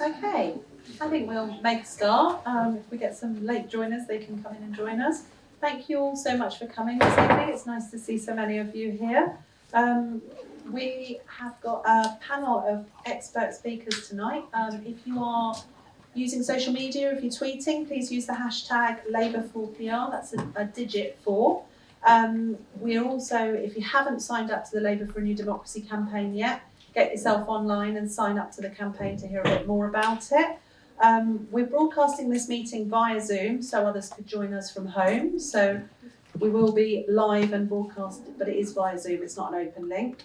Okay, I think we'll make a start. If we get some late joiners, they can come in and join us. Thank you all so much for coming this evening. It's nice to see so many of you here. We have got a panel of expert speakers tonight. If you are using social media, if you're tweeting, please use the hashtag Labour4PR, that's a digit 4. We're also, if you haven't signed up to the Labour for a New Democracy campaign yet, get yourself online and sign up to the campaign to hear a bit more about it. We're broadcasting this meeting via Zoom so others could join us from home. So we will be live and broadcast, but it is via Zoom, it's not an open link.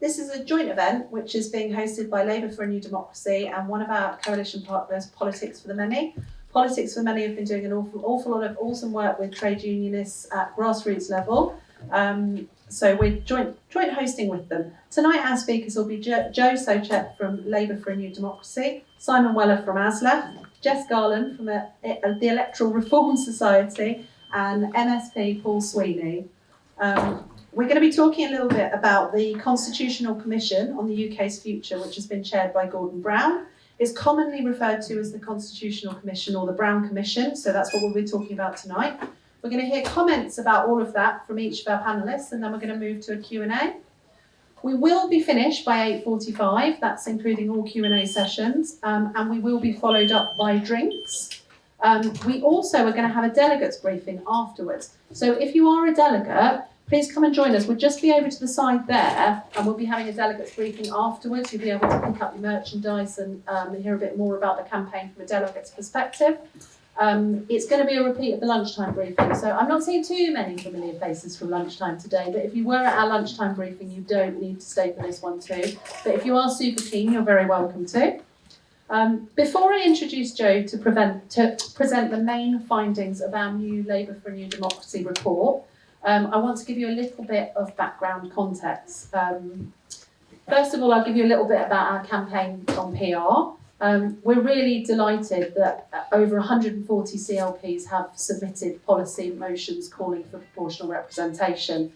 This is a joint event which is being hosted by Labour for a New Democracy and one of our coalition partners, Politics for the Many. Politics for the Many have been doing an awful lot of awesome work with trade unionists at grassroots level. So we're joint hosting with them. Tonight our speakers will be Joe Sochet from Labour for a New Democracy, Simon Weller from ASLEF, Jess Garland from the Electoral Reform Society, and MSP Paul Sweeney. We're going to be talking a little bit about the Constitutional Commission on the UK's future, which has been chaired by Gordon Brown. It's commonly referred to as the Constitutional Commission or the Brown Commission, so that's what we'll be talking about tonight. We're going to hear comments about all of that from each of our panellists, and then we're going to move to a Q&A. We will be finished by 8:45, that's including all Q&A sessions, and we will be followed up by drinks. We also are going to have a delegates briefing afterwards. So if you are a delegate, please come and join us. We'll just be over to the side there, and we'll be having a delegates briefing afterwards. You'll be able to pick up your merchandise and hear a bit more about the campaign from a delegate's perspective. It's going to be a repeat of the lunchtime briefing, so I'm not seeing too many familiar faces from lunchtime today, but if you were at our lunchtime briefing, you don't need to stay for this one too. But if you are super keen, you're very welcome to. Before I introduce Joe to present the main findings of our new Labour for a New Democracy report, I want to give you a little bit of background context. First of all, I'll give you a little bit about our campaign on PR. We're really delighted that over 140 CLPs have submitted policy motions calling for proportional representation.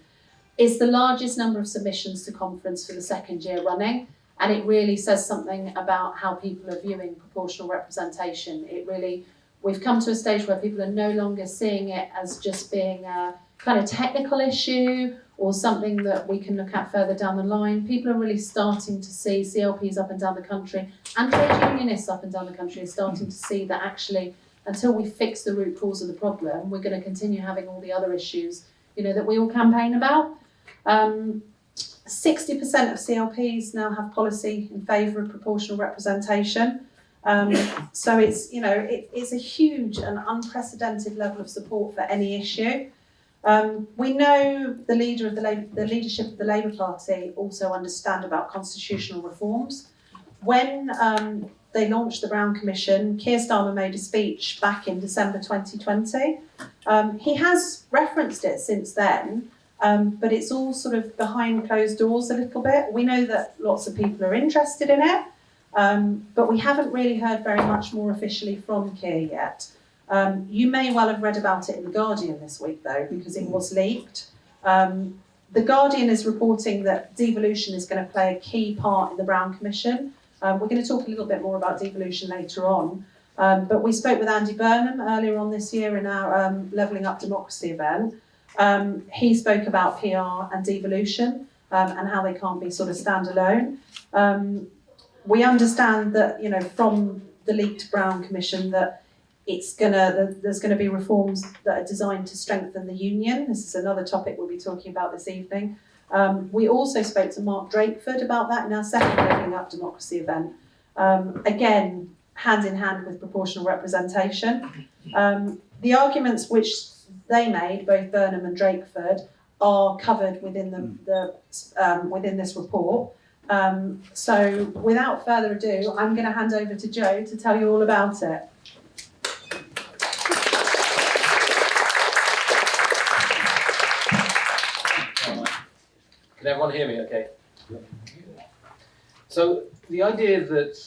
It's the largest number of submissions to conference for the second year running, and it really says something about how people are viewing proportional representation. We've come to a stage where people are no longer seeing it as just being a kind of technical issue or something that we can look at further down the line. People are really starting to see, CLPs up and down the country and trade unionists up and down the country are starting to see that actually until we fix the root cause of the problem, we're going to continue having all the other issues, that we all campaign about. 60% of CLPs now have policy in favour of proportional representation. So it's a huge and unprecedented level of support for any issue. We know the leadership of the Labour Party also understand about constitutional reforms. When they launched the Brown Commission, Keir Starmer made a speech back in December 2020. He has referenced it since then, but it's all sort of behind closed doors a little bit. We know that lots of people are interested in it, but we haven't really heard very much more officially from Keir yet. You may well have read about it in The Guardian this week, though, because it was leaked. The Guardian is reporting that devolution is going to play a key part in the Brown Commission. We're going to talk a little bit more about devolution later on. But we spoke with Andy Burnham earlier on this year in our Levelling Up Democracy event. He spoke about PR and devolution and how they can't be sort of standalone. We understand that, from the leaked Brown Commission that there's going to be reforms that are designed to strengthen the union. This is another topic we'll be talking about this evening. We also spoke to Mark Drakeford about that in our second Levelling Up Democracy event. Again, hand in hand with proportional representation. The arguments which they made, both Burnham and Drakeford, are covered within within this report. So without further ado, I'm going to hand over to Joe to tell you all about it. Can everyone hear me okay? So the idea that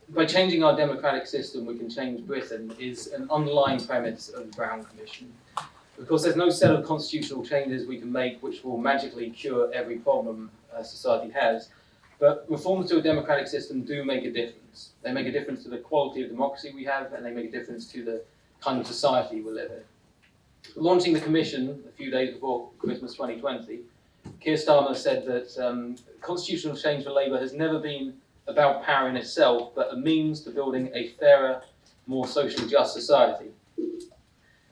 by changing our democratic system we can change Britain is an underlying premise of the Brown Commission. Of course, there's no set of constitutional changes we can make which will magically cure every problem society has, But reforms to a democratic system do make a difference. They make a difference to the quality of democracy we have, and they make a difference to the kind of society we live in. Launching the Commission a few days before Christmas 2020, Keir Starmer said that constitutional change for Labour has never been about power in itself, but a means to building a fairer, more socially just society.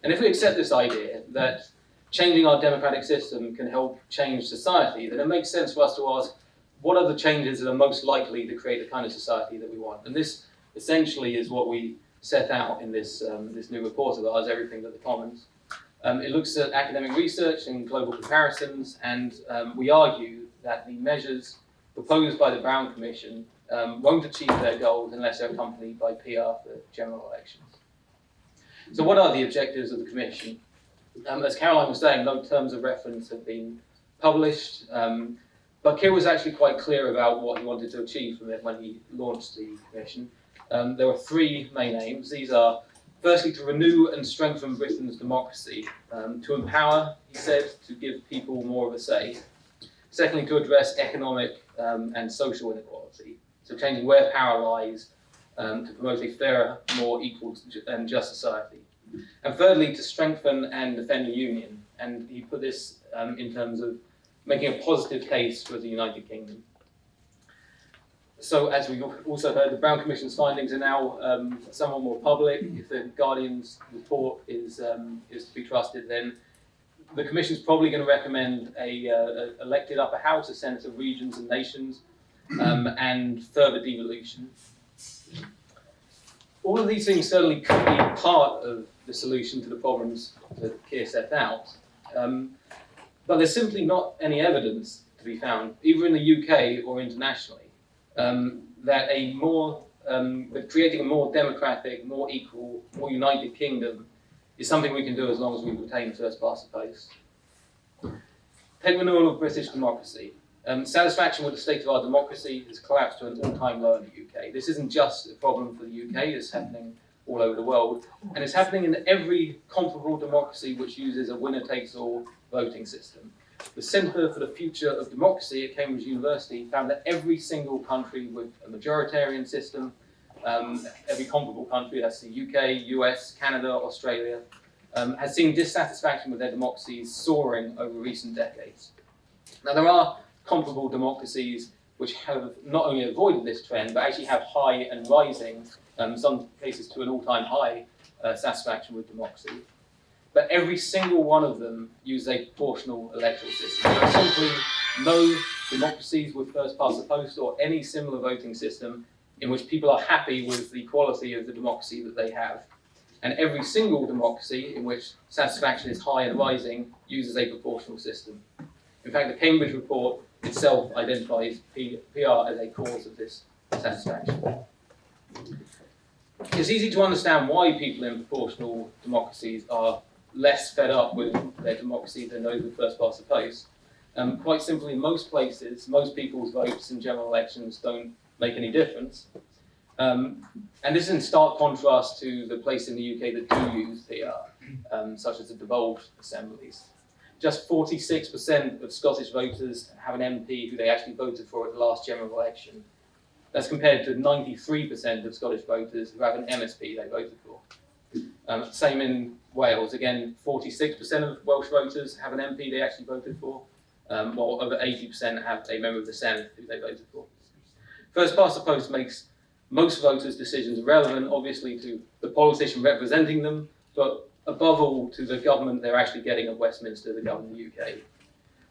And if we accept this idea that changing our democratic system can help change society, then it makes sense for us to ask, what are the changes that are most likely to create the kind of society that we want? And this essentially is what we set out in this new report of ours, Everything But the Commons. It looks at academic research and global comparisons, and we argue that the measures proposed by the Brown Commission won't achieve their goals unless they're accompanied by PR for general elections. So what are the objectives of the Commission? As Caroline was saying, no terms of reference have been published, but Keir was actually quite clear about what he wanted to achieve from it when he launched the Commission. There were three main aims. These are, firstly, to renew and strengthen Britain's democracy, to empower, he said, to give people more of a say. Secondly, to address economic and social inequality, so changing where power lies to promote a fairer, more equal and just society. And thirdly, to strengthen and defend the Union, and he put this in terms of making a positive case for the United Kingdom. So, as we also heard, the Brown Commission's findings are now somewhat more public. If the Guardian's report is to be trusted, then the Commission's probably going to recommend a elected upper house, a Senate of regions and nations, and further devolution. All of these things certainly could be part of the solution to the problems that Keir set out, but there's simply not any evidence to be found, either in the UK or internationally, that creating a more democratic, more equal, more united kingdom is something we can do as long as we retain first past the post. Take renewal of British democracy. Satisfaction with the state of our democracy has collapsed to an all-time low in the UK. This isn't just a problem for the UK, it's happening all over the world, and it's happening in every comparable democracy which uses a winner-takes-all voting system. The Centre for the Future of Democracy at Cambridge University found that every single country with a majoritarian system, every comparable country, that's the UK, US, Canada, Australia, has seen dissatisfaction with their democracies soaring over recent decades. Now, there are comparable democracies which have not only avoided this trend, but actually have high and rising, in some cases to an all-time high, satisfaction with democracy. But every single one of them uses a proportional electoral system. There are simply no democracies with first past the post or any similar voting system in which people are happy with the quality of the democracy that they have. And every single democracy in which satisfaction is high and rising uses a proportional system. In fact, the Cambridge report itself identifies PR as a cause of this satisfaction. It's easy to understand why people in proportional democracies are less fed up with their democracy than those with first past the post. Quite simply, in most places, most people's votes in general elections don't make any difference. And this is in stark contrast to the places in the UK that do use PR, such as the devolved assemblies. Just 46% of Scottish voters have an MP who they actually voted for at the last general election. That's compared to 93% of Scottish voters who have an MSP they voted for. Same in Wales. Again, 46% of Welsh voters have an MP they actually voted for, while over 80% have a member of the Senate who they voted for. First past the post makes most voters' decisions relevant, obviously, to the politician representing them, but above all to the government they're actually getting at Westminster to govern the UK.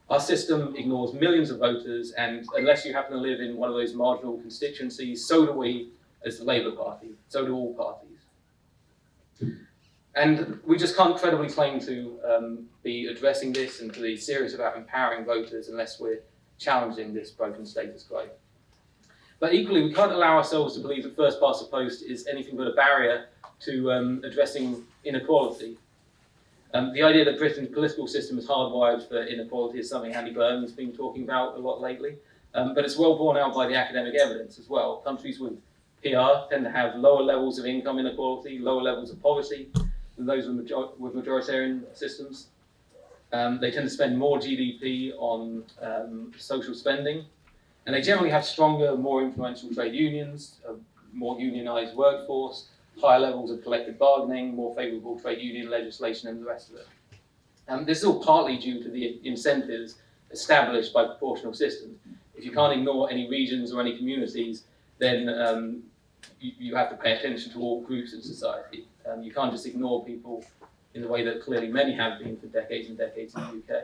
Our system ignores millions of voters, and unless you happen to live in one of those marginal constituencies, so do we as the Labour Party, so do all parties. And we just can't credibly claim to be addressing this and to be serious about empowering voters unless we're challenging this broken status quo. But equally, we can't allow ourselves to believe that first past the post is anything but a barrier to addressing inequality. The idea that Britain's political system is hardwired for inequality is something Andy Burnham's been talking about a lot lately, but it's well borne out by the academic evidence as well. Countries with PR tend to have lower levels of income inequality, lower levels of poverty than those with majoritarian systems. They tend to spend more GDP on social spending, And they generally have stronger, more influential trade unions, a more unionised workforce, higher levels of collective bargaining, more favourable trade union legislation, and the rest of it. This is all partly due to the incentives established by proportional systems. If you can't ignore any regions or any communities, then you have to pay attention to all groups in society. You can't just ignore people in the way that clearly many have been for decades and decades in the UK.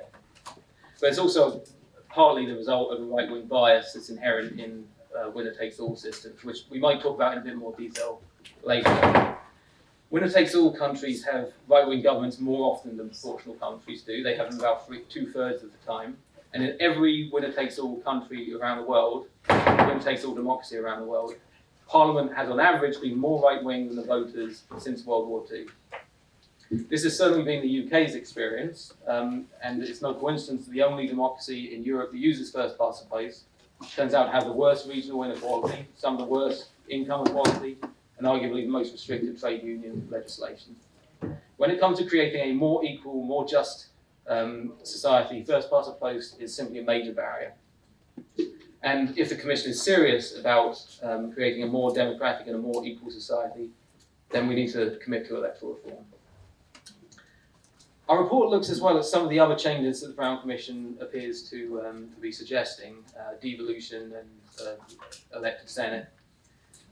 But it's also partly the result of a right-wing bias that's inherent in winner-takes-all systems, which we might talk about in a bit more detail later. Winner-takes-all countries have right-wing governments more often than proportional countries do. They have them about 2/3 of the time. And in every winner-takes-all country around the world, winner-takes-all democracy around the world, Parliament has on average been more right-wing than the voters since World War II. This has certainly been the UK's experience, and it's no coincidence that the only democracy in Europe that uses first past the post turns out to have the worst regional inequality, some of the worst income equality, and arguably the most restrictive trade union legislation. When it comes to creating a more equal, more just society, first past the post is simply a major barrier. And if the Commission is serious about creating a more democratic and a more equal society, then we need to commit to electoral reform. Our report looks as well at some of the other changes that the Brown Commission appears to be suggesting, devolution and elected Senate.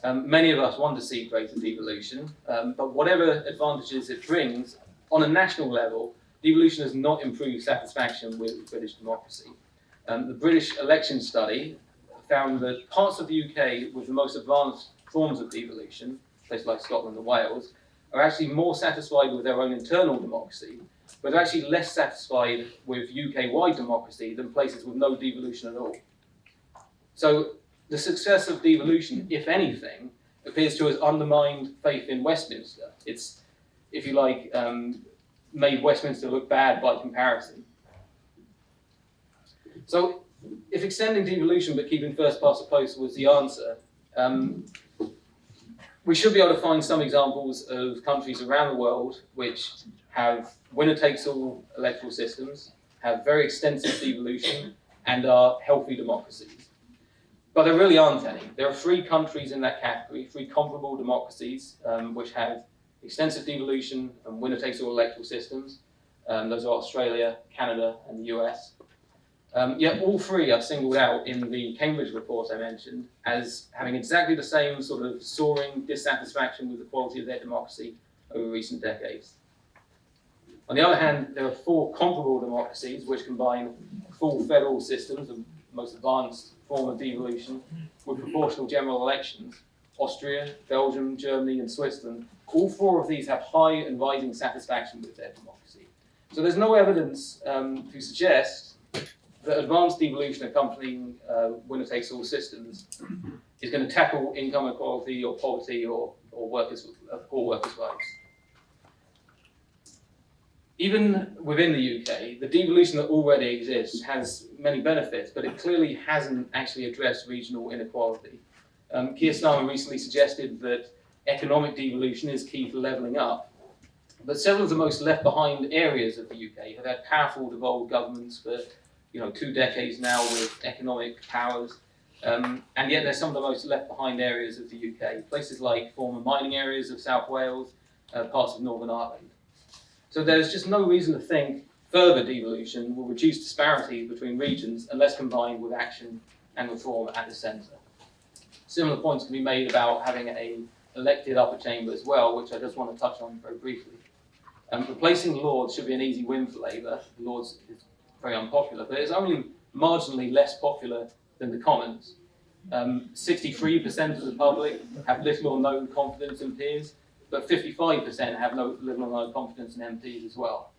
Many of us want to see greater devolution, but whatever advantages it brings, on a national level, devolution has not improved satisfaction with British democracy. The British election study found that parts of the UK with the most advanced forms of devolution, places like Scotland and Wales, are actually more satisfied with their own internal democracy, but they're actually less satisfied with UK-wide democracy than places with no devolution at all. So the success of devolution, if anything, appears to have undermined faith in Westminster. It's, if you like, made Westminster look bad by comparison. So if extending devolution but keeping first past the post was the answer, we should be able to find some examples of countries around the world which have winner-takes-all electoral systems, have very extensive devolution, and are healthy democracies. But there really aren't any. There are 3 countries in that category, 3 comparable democracies, which have extensive devolution and winner-takes-all electoral systems. Those are Australia, Canada, and the US. Yet all 3 are singled out in the Cambridge report I mentioned as having exactly the same sort of soaring dissatisfaction with the quality of their democracy over recent decades. On the other hand, there are 4 comparable democracies which combine full federal systems, the most advanced form of devolution, with proportional general elections. Austria, Belgium, Germany, and Switzerland, all 4 of these have high and rising satisfaction with their democracy. So there's no evidence to suggest that advanced devolution accompanying winner-takes-all systems is going to tackle income inequality or poverty or poor workers' rights. Even within the UK, the devolution that already exists has many benefits, but it clearly hasn't actually addressed regional inequality. Keir Starmer recently suggested that economic devolution is key to levelling up, but several of the most left-behind areas of the UK have had powerful devolved governments for 2 decades now with economic powers, and yet they're some of the most left-behind areas of the UK, places like former mining areas of South Wales, parts of Northern Ireland. So there's just no reason to think further devolution will reduce disparity between regions unless combined with action and reform at the centre. Similar points can be made about having an elected upper chamber as well, which I just want to touch on very briefly. Replacing Lords should be an easy win for Labour. Lords is very unpopular, but it's only marginally less popular than the Commons. 63% of the public have little or no confidence in peers, but 55% have little or no confidence in MPs as well.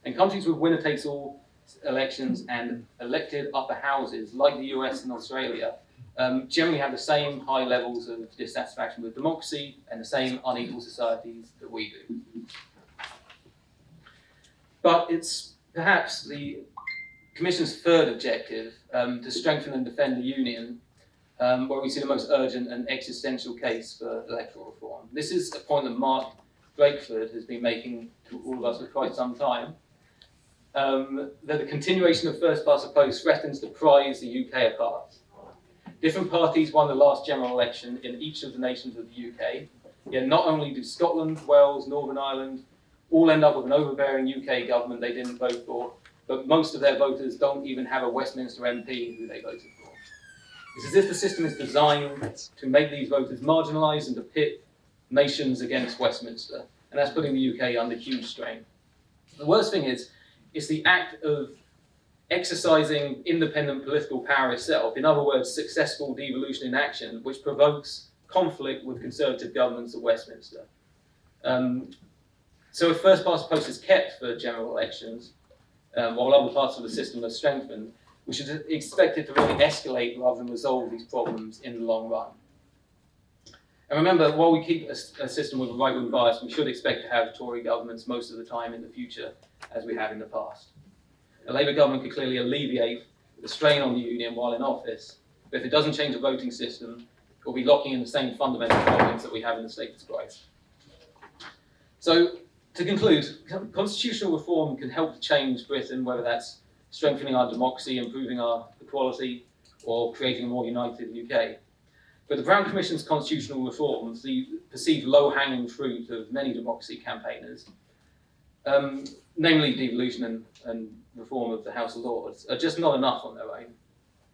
And countries with winner-takes-all elections and elected upper houses, like the US and Australia, generally have the same high levels of dissatisfaction with democracy and the same unequal societies that we do. But it's perhaps the Commission's third objective, to strengthen and defend the Union, where we see the most urgent and existential case for electoral reform. This is a point that Mark Drakeford has been making to all of us for quite some time, that the continuation of first past the post threatens to prise the UK apart. Different parties won the last general election in each of the nations of the UK. Yet not only do Scotland, Wales, Northern Ireland all end up with an overbearing UK government they didn't vote for, but most of their voters don't even have a Westminster MP who they voted for. It's as if the system is designed to make these voters marginalised and to pit nations against Westminster, and that's putting the UK under huge strain. The worst thing is, it's the act of exercising independent political power itself, in other words, successful devolution in action, which provokes conflict with Conservative governments at Westminster. So if first past the post is kept for general elections, while other parts of the system are strengthened, we should expect it to really escalate rather than resolve these problems in the long run. And remember, while we keep a system with a right-wing bias, we should expect to have Tory governments most of the time in the future, as we have in the past. A Labour government could clearly alleviate the strain on the union while in office, but if it doesn't change the voting system, it will be locking in the same fundamental problems that we have in the status quo. So, to conclude, constitutional reform can help to change Britain, whether that's strengthening our democracy, improving our equality, or creating a more united UK. But the Brown Commission's constitutional reforms, the perceived low-hanging fruit of many democracy campaigners, namely devolution and reform of the House of Lords, are just not enough on their own.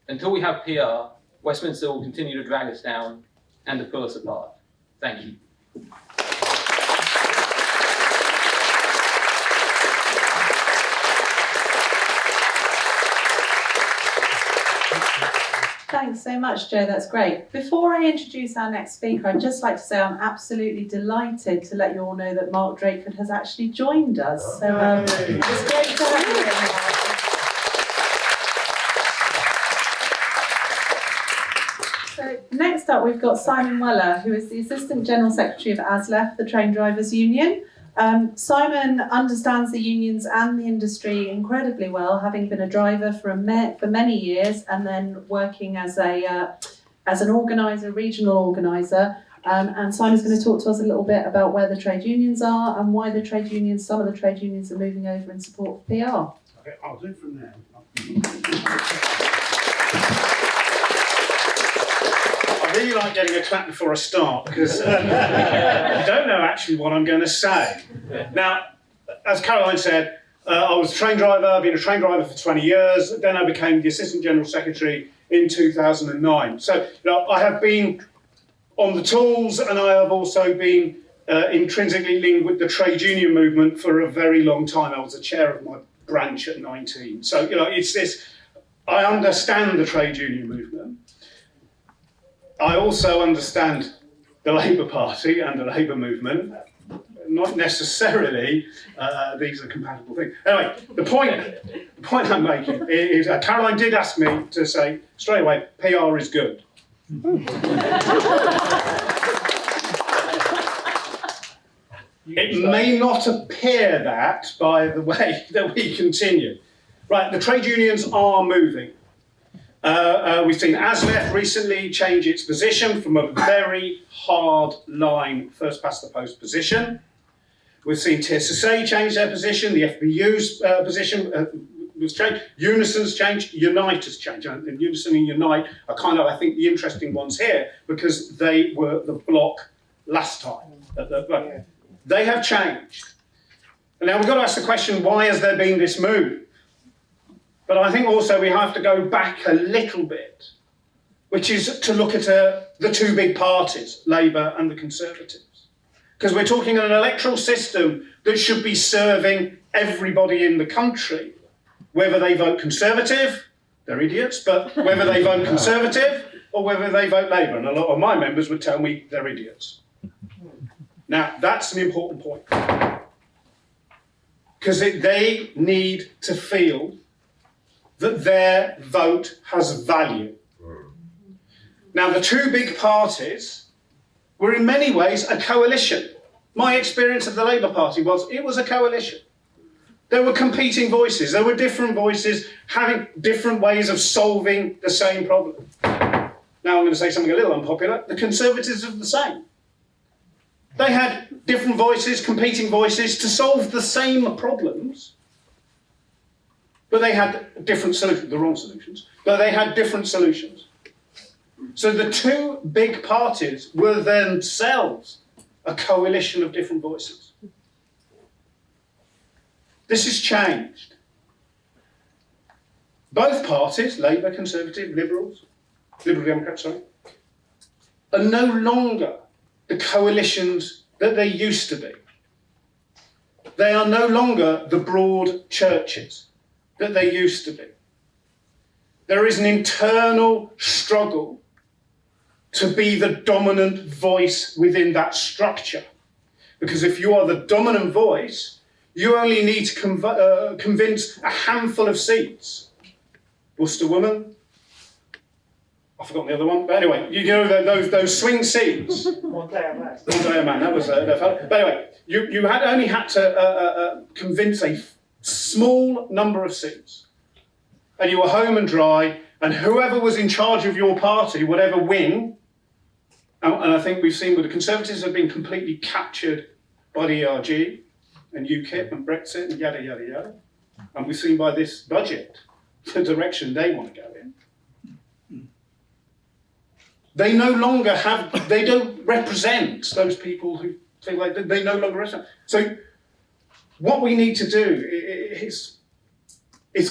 Until we have PR, Westminster will continue to drag us down and to pull us apart. Thank you. Thanks so much, Joe, that's great. Before I introduce our next speaker, I'd just like to say I'm absolutely delighted to let you all know that Mark Drakeford has actually joined us. So it's great to have you here. So next up, we've got Simon Weller, who is the Assistant General Secretary of ASLEF, the Train Drivers Union. Simon understands the unions and the industry incredibly well, having been a driver for many years and then working as an organiser, regional organiser. And Simon's going to talk to us a little bit about where the trade unions are and why some of the trade unions are moving over in support of PR. Okay, I'll do it from there. I really like getting a clap before I start because I don't know actually what I'm going to say. Now, as Caroline said, I was a train driver. I've been a train driver for 20 years. Then I became the Assistant General Secretary in 2009. So I have been on the tools and I have also been intrinsically linked with the trade union movement for a very long time. I was the chair of my branch at 19. So, it's this, I understand the trade union movement. I also understand the Labour Party and the Labour movement. Not necessarily these are compatible things. Anyway, the point I'm making is Caroline did ask me to say straight away, PR is good. It may not appear that by the way that we continue. Right, the trade unions are moving. We've seen ASLEF recently change its position from a very hard line first past the post position. We've seen TSSA change their position, the FBU's position was changed, Unison's changed, Unite has changed. And Unison and Unite are kind of, I think, the interesting ones here because they were the bloc last time. They have changed. And now we've got to ask the question, why has there been this move? But I think also we have to go back a little bit, which is to look at the two big parties, Labour and the Conservatives. Because we're talking an electoral system that should be serving everybody in the country, whether they vote Conservative, they're idiots, but whether they vote Conservative or whether they vote Labour. And a lot of my members would tell me they're idiots. Now, that's an important point. Because they need to feel that their vote has value. Now, the two big parties were in many ways a coalition. My experience of the Labour Party was it was a coalition. There were competing voices. There were different voices having different ways of solving the same problem. Now, I'm going to say something a little unpopular. The Conservatives are the same. They had different voices, competing voices to solve the same problems. But they had different solutions, the wrong solutions, but they had different solutions. So the two big parties were themselves a coalition of different voices. This has changed. Both parties, Labour, Conservative, Liberal Democrats, are no longer the coalitions that they used to be. They are no longer the broad churches that they used to be. There is an internal struggle to be the dominant voice within that structure. Because if you are the dominant voice, you only need to convince a handful of seats. Worcester woman, I've forgotten the other one, but anyway, you know those swing seats. One day a man. One day a man, that was the fellow. But anyway, you only had to convince a small number of seats. And you were home and dry, and whoever was in charge of your party, whatever wing, and I think we've seen where the Conservatives have been completely captured by the ERG and UKIP and Brexit and yada, yada, yada. And we've seen by this budget the direction they want to go in. They no longer have, they don't represent those people who feel like they no longer represent. So what we need to do is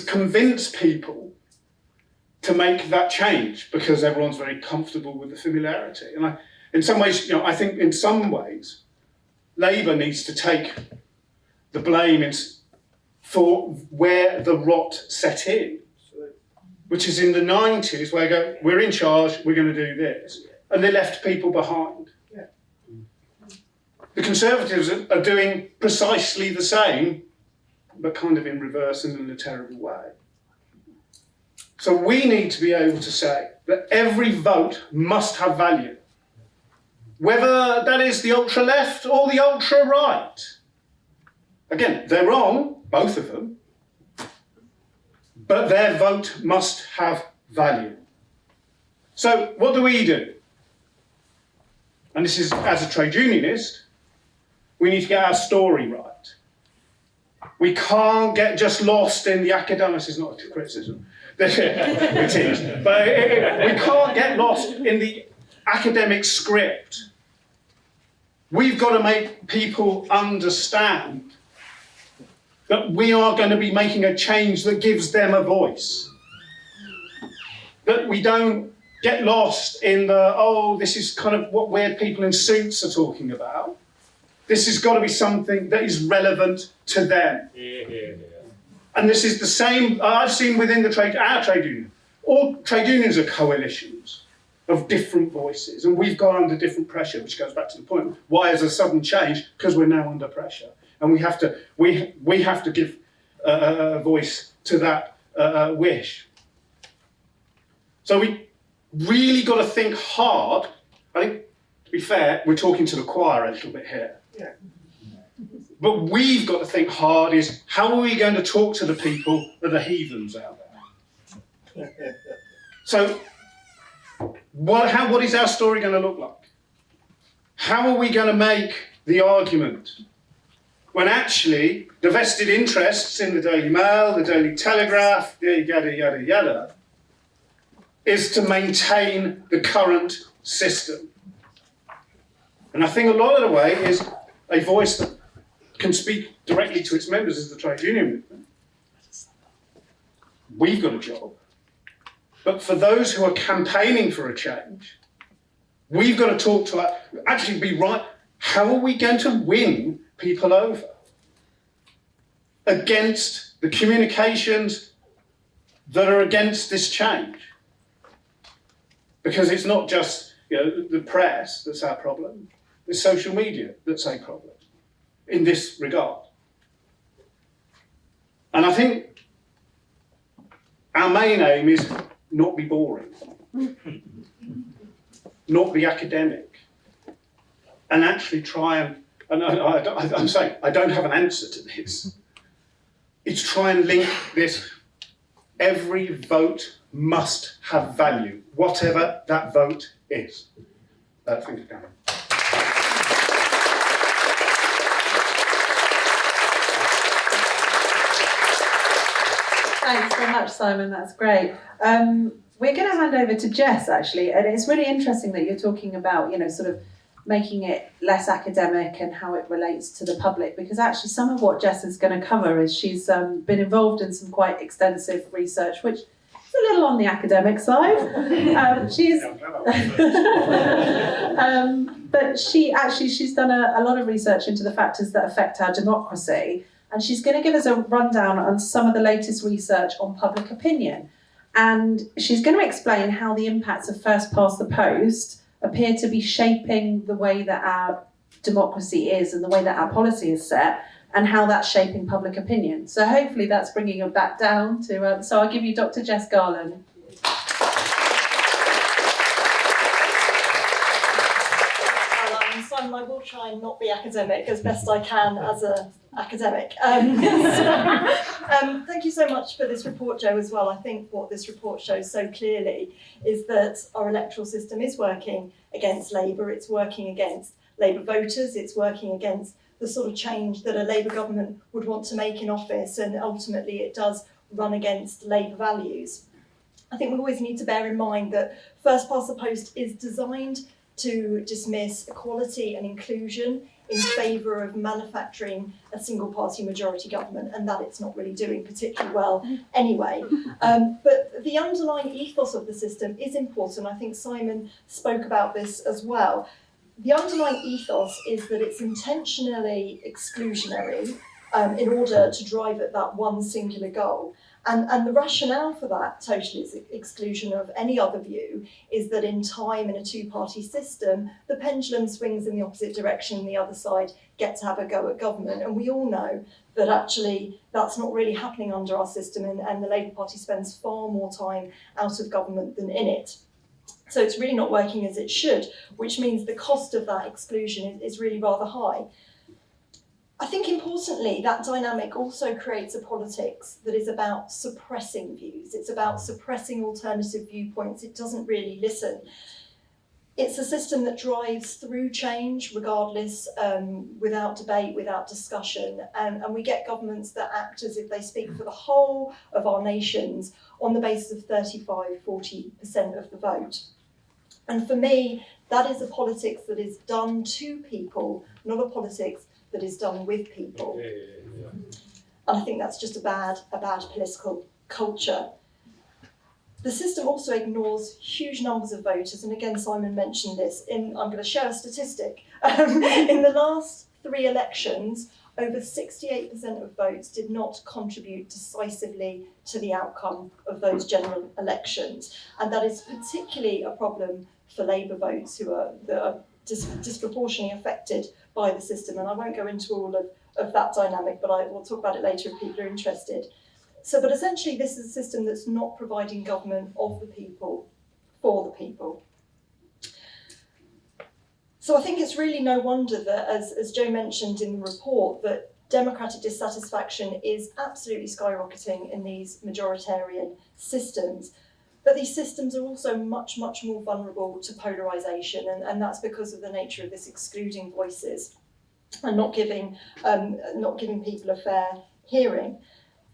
convince people to make that change, because everyone's very comfortable with the familiarity. And in some ways, I think in some ways, Labour needs to take the blame for where the rot set in, which is in the 90s, where they go, we're in charge, we're going to do this. And they left people behind. Yeah. The Conservatives are doing precisely the same, but kind of in reverse and in a terrible way. So we need to be able to say that every vote must have value, whether that is the ultra-left or the ultra-right. Again, they're wrong, both of them, but their vote must have value. So what do we do? And this is, as a trade unionist, we need to get our story right. We can't get just lost in the academic, this is not a criticism, it is, but we can't get lost in the academic script. We've got to make people understand that we are going to be making a change that gives them a voice. That we don't get lost in this is kind of what weird people in suits are talking about. This has got to be something that is relevant to them. And this is the same I've seen within our trade union. All trade unions are coalitions of different voices, and we've gone under different pressure, which goes back to the point, why is a sudden change? Because we're now under pressure. And we have to give a voice to that wish. So we really got to think hard. I think, to be fair, we're talking to the choir a little bit here. Yeah. But we've got to think hard is, how are we going to talk to the people that are heathens out there? So what is our story going to look like? How are we going to make the argument when actually the vested interests in the Daily Mail, the Daily Telegraph, yada, yada, yada, is to maintain the current system? And I think a lot of the way is a voice that can speak directly to its members as the trade union movement. We've got a job. But for those who are campaigning for a change, we've got to talk to actually be right. How are we going to win people over against the communications that are against this change? Because it's not just the press that's our problem. It's social media that's a problem in this regard. And I think our main aim is not be boring, not be academic, and actually try and I'm saying I don't have an answer to this. It's try and link this. Every vote must have value, whatever that vote is. Thank you, Karen. Thanks so much, Simon. That's great. We're going to hand over to Jess actually, and it's really interesting that you're talking about, sort of making it less academic and how it relates to the public, because actually some of what Jess is going to cover is she's been involved in some quite extensive research, which is a little on the academic side. But she's done a lot of research into the factors that affect our democracy, and she's going to give us a rundown on some of the latest research on public opinion. And she's going to explain how the impacts of first past the post appear to be shaping the way that our democracy is and the way that our policy is set, and how that's shaping public opinion. So hopefully that's bringing it back down to, so I'll give you Dr. Jess Garland. Simon, I will try and not be academic as best I can as an academic. Thank you so much for this report, Jo, as well. I think what this report shows so clearly is that our electoral system is working against Labour, it's working against Labour voters, it's working against the sort of change that a Labour government would want to make in office, and ultimately it does run against Labour values. I think we always need to bear in mind that first past the post is designed to dismiss equality and inclusion in favour of manufacturing a single party majority government, and that it's not really doing particularly well anyway. But the underlying ethos of the system is important. I think Simon spoke about this as well. The underlying ethos is that it's intentionally exclusionary in order to drive at that one singular goal. And the rationale for that total exclusion of any other view is that in time, in a two-party system, the pendulum swings in the opposite direction and the other side get to have a go at government. And we all know that actually that's not really happening under our system, and the Labour Party spends far more time out of government than in it. So it's really not working as it should, which means the cost of that exclusion is really rather high. I think importantly, that dynamic also creates a politics that is about suppressing views. It's about suppressing alternative viewpoints. It doesn't really listen. It's a system that drives through change regardless, without debate, without discussion. And we get governments that act as if they speak for the whole of our nations on the basis of 35–40% of the vote. And for me, that is a politics that is done to people, not a politics that is done with people. And I think that's just a bad political culture. The system also ignores huge numbers of voters, and again, Simon mentioned this. I'm going to share a statistic. In the last 3 elections, over 68% of votes did not contribute decisively to the outcome of those general elections. And that is particularly a problem for Labour votes that are disproportionately affected by the system. And I won't go into all of that dynamic, but I will talk about it later if people are interested. But essentially this is a system that's not providing government of the people, for the people. So I think it's really no wonder that, as Jo mentioned in the report, that democratic dissatisfaction is absolutely skyrocketing in these majoritarian systems. But these systems are also much, much more vulnerable to polarisation, and that's because of the nature of this excluding voices and not giving people a fair hearing.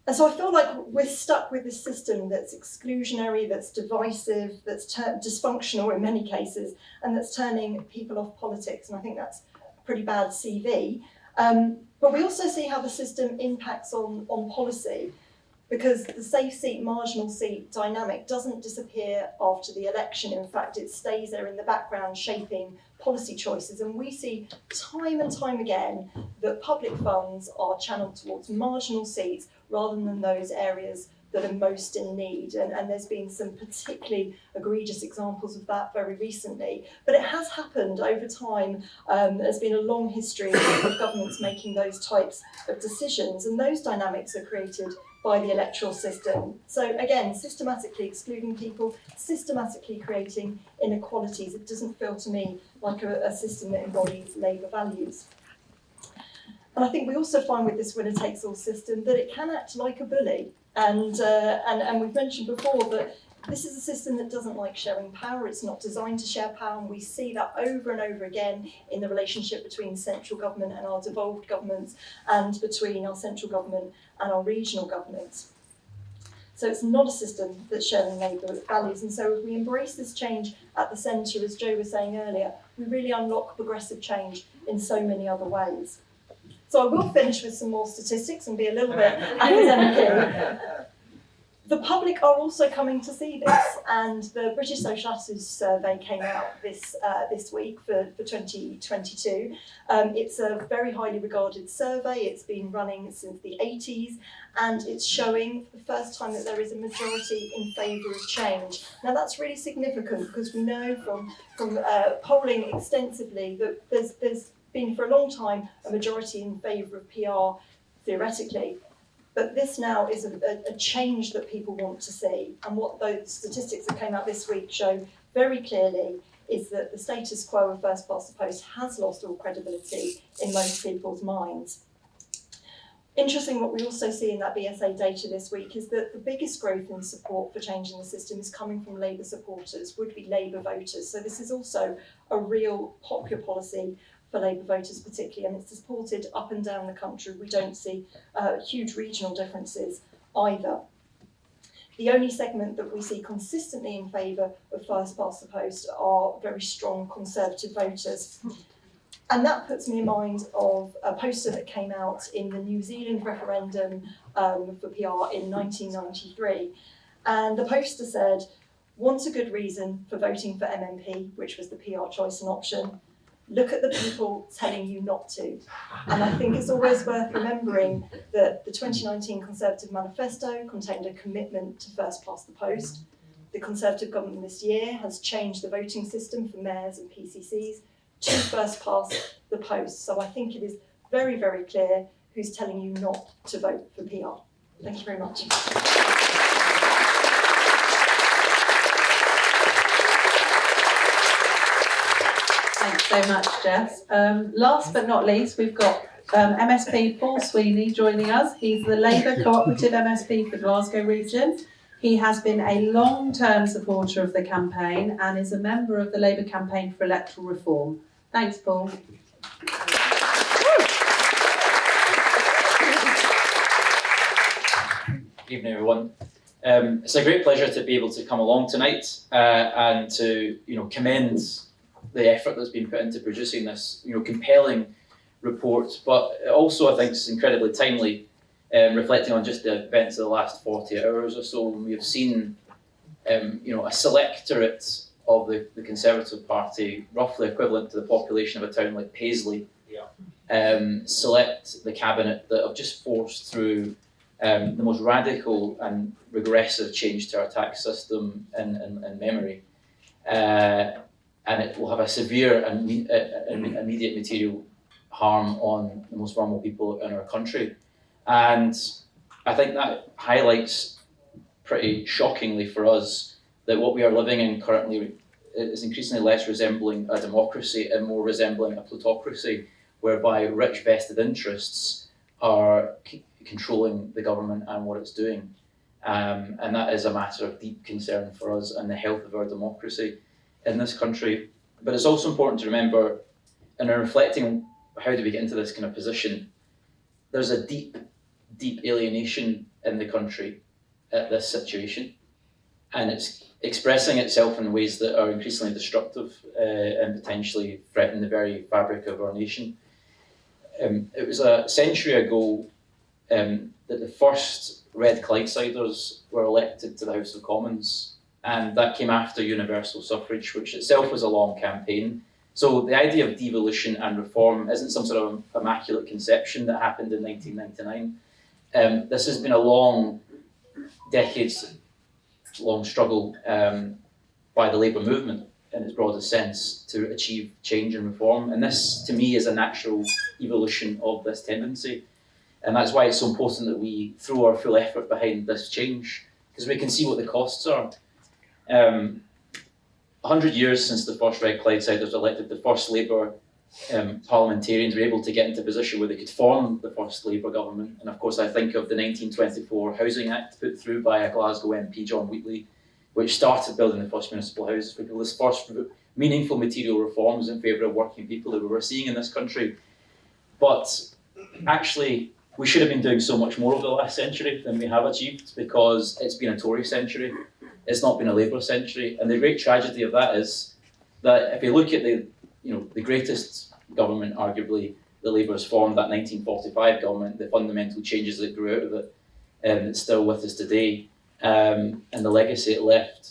And so I feel like we're stuck with this system that's exclusionary, that's divisive, that's dysfunctional in many cases, and that's turning people off politics. And I think that's a pretty bad CV. But we also see how the system impacts on policy, because the safe seat, marginal seat dynamic doesn't disappear after the election. In fact, it stays there in the background, shaping policy choices. And we see time and time again that public funds are channeled towards marginal seats rather than those areas that are most in need. And there's been some particularly egregious examples of that very recently. But it has happened over time. There's been a long history of governments making those types of decisions, and those dynamics are created by the electoral system. So again, systematically excluding people, systematically creating inequalities. It doesn't feel to me like a system that embodies Labour values. And I think we also find with this winner-takes-all system that it can act like a bully. And we've mentioned before that this is a system that doesn't like sharing power. It's not designed to share power, and we see that over and over again in the relationship between central government and our devolved governments, and between our central government and our regional governments. So it's not a system that's sharing Labour values. And so if we embrace this change at the centre, as Jo was saying earlier, we really unlock progressive change in so many other ways. So I will finish with some more statistics and be a little bit academic here. The public are also coming to see this, and the British Social Attitudes Survey came out this week for 2022. It's a very highly regarded survey. It's been running since the 80s, and it's showing for the first time that there is a majority in favour of change. Now that's really significant because we know from polling extensively that there's been for a long time a majority in favour of PR theoretically. But this now is a change that people want to see. And what those statistics that came out this week show very clearly is that the status quo of first past the post has lost all credibility in most people's minds. Interesting, what we also see in that BSA data this week is that the biggest growth in support for changing the system is coming from Labour supporters, would-be Labour voters. So this is also a real popular policy for Labour voters particularly, and it's supported up and down the country. We don't see huge regional differences either. The only segment that we see consistently in favour of first past the post are very strong Conservative voters. And that puts me in mind of a poster that came out in the New Zealand referendum for PR in 1993. And the poster said, "Want a good reason for voting for MMP," which was the PR choice and option. "Look at the people telling you not to." And I think it's always worth remembering that the 2019 Conservative manifesto contained a commitment to first past the post. The Conservative government this year has changed the voting system for mayors and PCCs to first past the post. So I think it is very, very clear who's telling you not to vote for PR. Thank you very much. Thanks so much, Jess. Last but not least, we've got MSP Paul Sweeney joining us. He's the Labour Cooperative MSP for Glasgow region. He has been a long-term supporter of the campaign and is a member of the Labour campaign for electoral reform. Thanks, Paul. Good evening, everyone. It's a great pleasure to be able to come along tonight and to commend the effort that's been put into producing this compelling report. But also I think it's incredibly timely, reflecting on just the events of the last 40 hours or so. We have seen a selectorate of the Conservative Party, roughly equivalent to the population of a town like Paisley, select the cabinet that have just forced through the most radical and regressive change to our tax system in memory. And it will have a severe and immediate material harm on the most vulnerable people in our country. And I think that highlights pretty shockingly for us that what we are living in currently is increasingly less resembling a democracy and more resembling a plutocracy, whereby rich vested interests are controlling the government and what it's doing. And that is a matter of deep concern for us and the health of our democracy in this country. But it's also important to remember, and in reflecting how do we get into this kind of position, there's a deep alienation in the country at this situation, and it's expressing itself in ways that are increasingly destructive and potentially threaten the very fabric of our nation. It was a century ago that the first Red Clydesiders were elected to the House of Commons, and that came after universal suffrage, which itself was a long campaign. So the idea of devolution and reform isn't some sort of immaculate conception that happened in 1999. This has been a long, decades-long struggle by the Labour movement in its broadest sense to achieve change and reform. And this, to me, is a natural evolution of this tendency. And that's why it's so important that we throw our full effort behind this change, because we can see what the costs are. 100 years since the first Red Clydesiders elected the first Labour parliamentarians were able to get into a position where they could form the first Labour government. And of course I think of the 1924 Housing Act put through by a Glasgow MP, John Wheatley, which started building the first municipal houses for people, this first meaningful material reforms in favour of working people that we were seeing in this country. But actually, we should have been doing so much more over the last century than we have achieved, because it's been a Tory century, it's not been a Labour century. And the great tragedy of that is that if you look at the greatest government, arguably, the Labour's formed, that 1945 government, the fundamental changes that grew out of it, that's still with us today, and the legacy it left,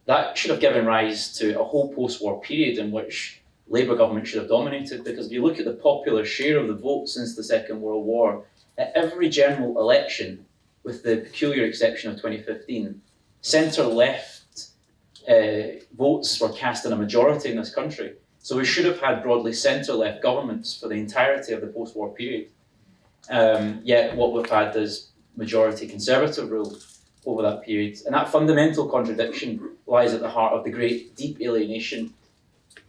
that should have given rise to a whole post-war period in which Labour government should have dominated. Because if you look at the popular share of the vote since the Second World War, at every general election, with the peculiar exception of 2015, centre-left votes were cast in a majority in this country. So we should have had broadly centre-left governments for the entirety of the post-war period. Yet what we've had is majority Conservative rule over that period. And that fundamental contradiction lies at the heart of the great deep alienation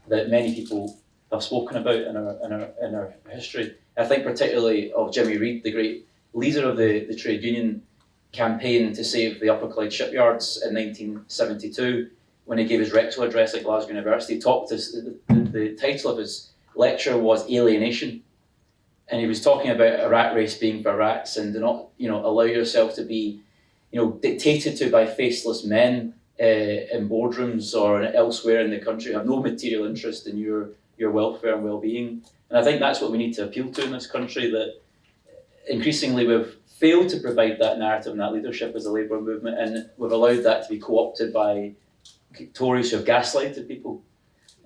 that many people have spoken about in our history. I think particularly of Jimmy Reid, the great leader of the trade union campaign to save the Upper Clyde shipyards in 1972, when he gave his rectal address at Glasgow University. He talked the title of his lecture was Alienation. And he was talking about a rat race being for rats, and do not allow yourself to be dictated to by faceless men in boardrooms or elsewhere in the country who have no material interest in your welfare and well-being. And I think that's what we need to appeal to in this country, that increasingly we've failed to provide that narrative and that leadership as a Labour movement, and we've allowed that to be co-opted by Tories who have gaslighted people.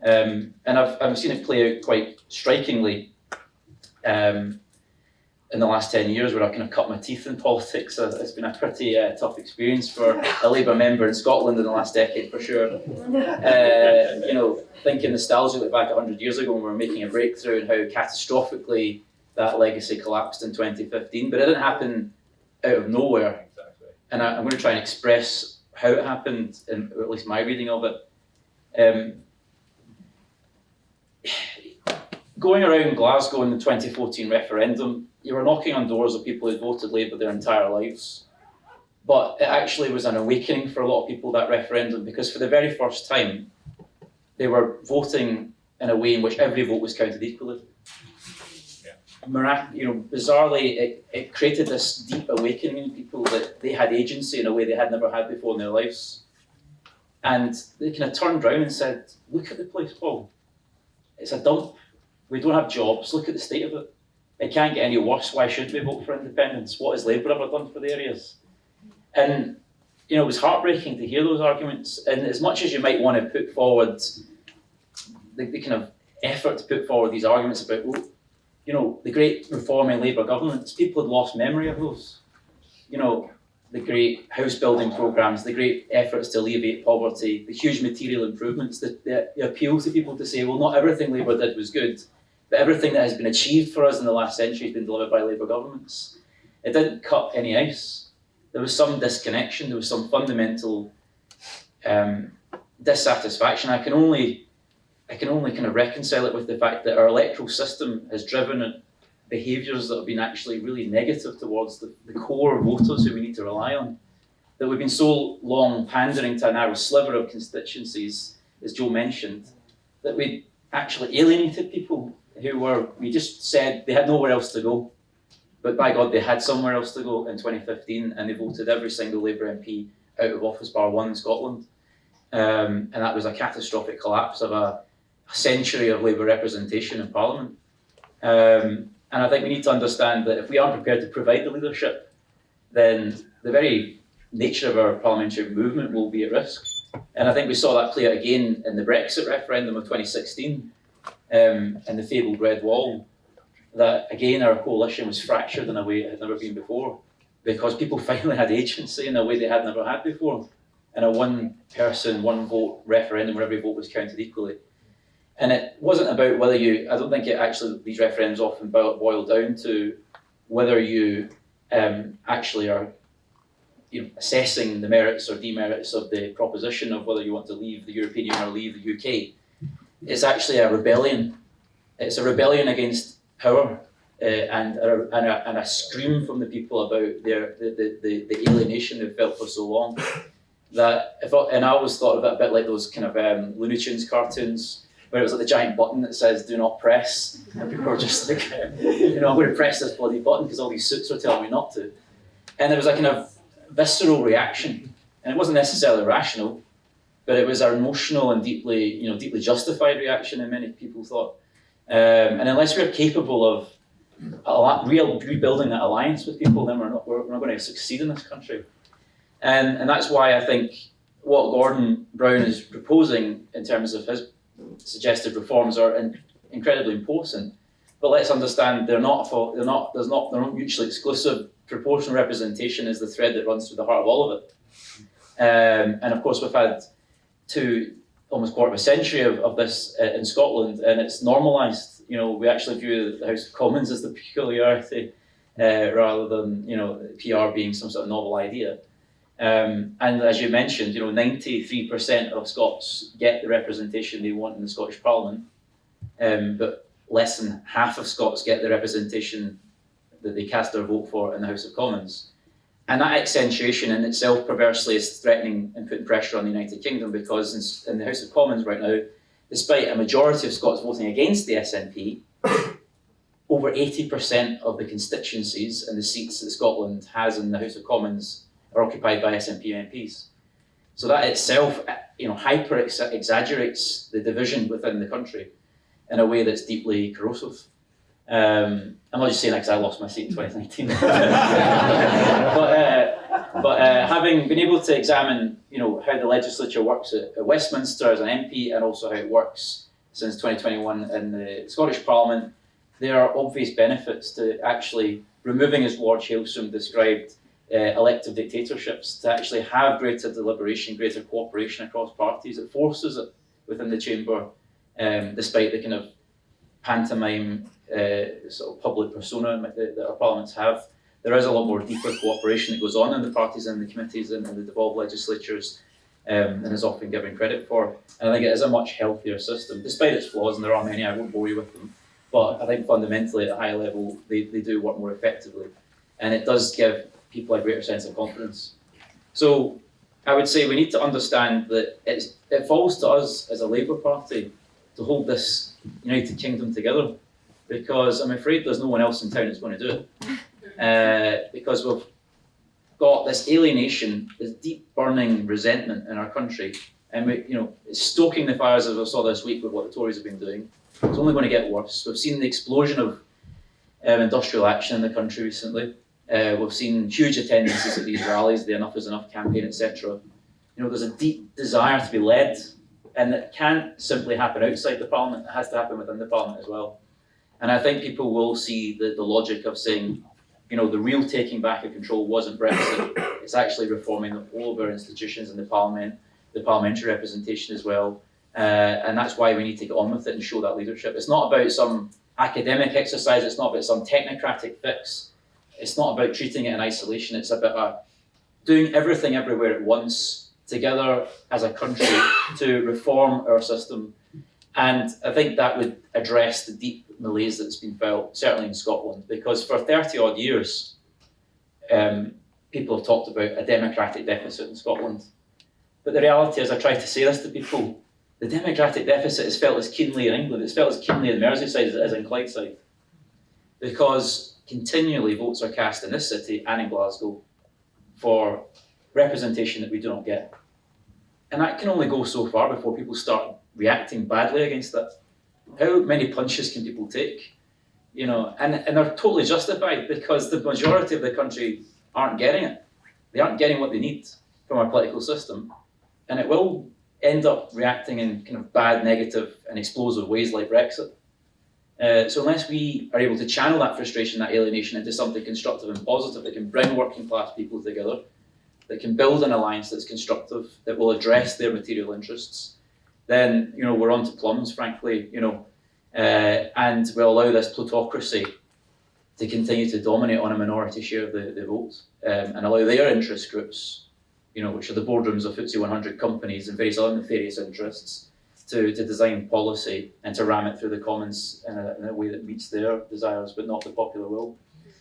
And I've seen it play out quite strikingly in the last 10 years, where I've kind of cut my teeth in politics. It's been a pretty tough experience for a Labour member in Scotland in the last decade, for sure. Thinking nostalgically back 100 years ago when we were making a breakthrough, and how catastrophically that legacy collapsed in 2015. But it didn't happen out of nowhere. Exactly. And I'm going to try and express how it happened, and at least my reading of it. Going around Glasgow in the 2014 referendum, you were knocking on doors of people who'd voted Labour their entire lives. But it actually was an awakening for a lot of people, that referendum, because for the very first time, they were voting in a way in which every vote was counted equally. Bizarrely, it created this deep awakening in people that they had agency in a way they had never had before in their lives. And they kind of turned around and said, look at the place, Paul. It's a dump. We don't have jobs. Look at the state of it. It can't get any worse. Why should we vote for independence? What has Labour ever done for the areas? And it was heartbreaking to hear those arguments. And as much as you might want to put forward the kind of effort to put forward these arguments about, the great reforming Labour governments, people had lost memory of those. The great house building programmes, the great efforts to alleviate poverty, the huge material improvements, the appeal to people to say, well, not everything Labour did was good, but everything that has been achieved for us in the last century has been delivered by Labour governments. It didn't cut any ice. There was some disconnection, there was some fundamental dissatisfaction. I can only kind of reconcile it with the fact that our electoral system has driven behaviours that have been actually really negative towards the core voters who we need to rely on. That we've been so long pandering to a narrow sliver of constituencies, as Joe mentioned, that we actually alienated people we just said they had nowhere else to go. But by God, they had somewhere else to go in 2015, and they voted every single Labour MP out of office bar one in Scotland. And that was a catastrophic collapse of a century of Labour representation in Parliament. And I think we need to understand that if we aren't prepared to provide the leadership, then the very nature of our parliamentary movement will be at risk. And I think we saw that play out again in the Brexit referendum of 2016, and the fabled Red Wall, that again our coalition was fractured in a way it had never been before, because people finally had agency in a way they had never had before, in a one-person, one-vote referendum where every vote was counted equally. And it wasn't about whether I don't think these referendums often boil down to whether you actually are assessing the merits or demerits of the proposition of whether you want to leave the European Union or leave the UK. It's actually a rebellion. It's a rebellion against power and a scream from the people about the alienation they've felt for so long. And I always thought of it a bit like those kind of Looney Tunes cartoons, where it was like the giant button that says "Do not press," and people were just like, I'm going to press this bloody button because all these suits are telling me not to. And there was a kind of visceral reaction, and it wasn't necessarily rational, but it was an emotional and deeply justified reaction, and many people thought. And unless we're capable of rebuilding that alliance with people, then we're not going to succeed in this country. And that's why I think what Gordon Brown is proposing in terms of his suggested reforms are incredibly important. But let's understand they're not mutually exclusive. Proportional representation is the thread that runs through the heart of all of it. And of course, we've had almost quarter of a century of this in Scotland, and it's normalised. We actually view the House of Commons as the peculiarity rather than PR being some sort of novel idea. And as you mentioned, 93% of Scots get the representation they want in the Scottish Parliament, but less than half of Scots get the representation that they cast their vote for in the House of Commons. And that accentuation in itself perversely is threatening and putting pressure on the United Kingdom, because in the House of Commons right now, despite a majority of Scots voting against the SNP, over 80% of the constituencies and the seats that Scotland has in the House of Commons are occupied by SNP MPs. So that itself, hyper exaggerates the division within the country in a way that's deeply corrosive. I'm not just saying that because I lost my seat in 2019. but having been able to examine, how the legislature works at Westminster as an MP, and also how it works since 2021 in the Scottish Parliament, there are obvious benefits to actually removing, as Lord Hailsham described, elective dictatorships, to actually have greater deliberation, greater cooperation across parties. It forces it within the chamber, despite the kind of pantomime sort of public persona that our parliaments have. There is a lot more deeper cooperation that goes on in the parties and the committees and the devolved legislatures than is often given credit for. And I think it is a much healthier system, despite its flaws, and there are many, I won't bore you with them. But I think fundamentally at a high level, they do work more effectively. And it does give people a greater sense of confidence. So I would say we need to understand that it falls to us as a Labour Party to hold this United Kingdom together, because I'm afraid there's no one else in town that's going to do it. Because we've got this alienation, this deep burning resentment in our country, and it's stoking the fires, as we saw this week with what the Tories have been doing. It's only going to get worse. We've seen the explosion of industrial action in the country recently. We've seen huge attendances at these rallies, the Enough is Enough campaign, etc. There's a deep desire to be led, and it can't simply happen outside the Parliament. It has to happen within the Parliament as well. And I think people will see the logic of saying, the real taking back of control wasn't Brexit. It's actually reforming the whole of our institutions in the Parliament, the parliamentary representation as well. And that's why we need to get on with it and show that leadership. It's not about some academic exercise. It's not about some technocratic fix. It's not about treating it in isolation. It's about doing everything everywhere at once, together as a country, to reform our system. And I think that would address the deep malaise that's been felt, certainly in Scotland, because for 30 odd years, people have talked about a democratic deficit in Scotland. But the reality is, I try to say this to people, the democratic deficit is felt as keenly in England, it's felt as keenly in Merseyside as it is in Clydeside. Because continually votes are cast in this city and in Glasgow for representation that we do not get. And that can only go so far before people start reacting badly against that. How many punches can people take? And they're totally justified, because the majority of the country aren't getting it. They aren't getting what they need from our political system. And it will end up reacting in kind of bad, negative and explosive ways like Brexit. So unless we are able to channel that frustration, that alienation into something constructive and positive that can bring working class people together, that can build an alliance that's constructive, that will address their material interests, then we're on to plums, frankly, and will allow this plutocracy to continue to dominate on a minority share of the vote, and allow their interest groups, which are the boardrooms of FTSE 100 companies and various other nefarious interests, to design policy and to ram it through the Commons in a way that meets their desires but not the popular will.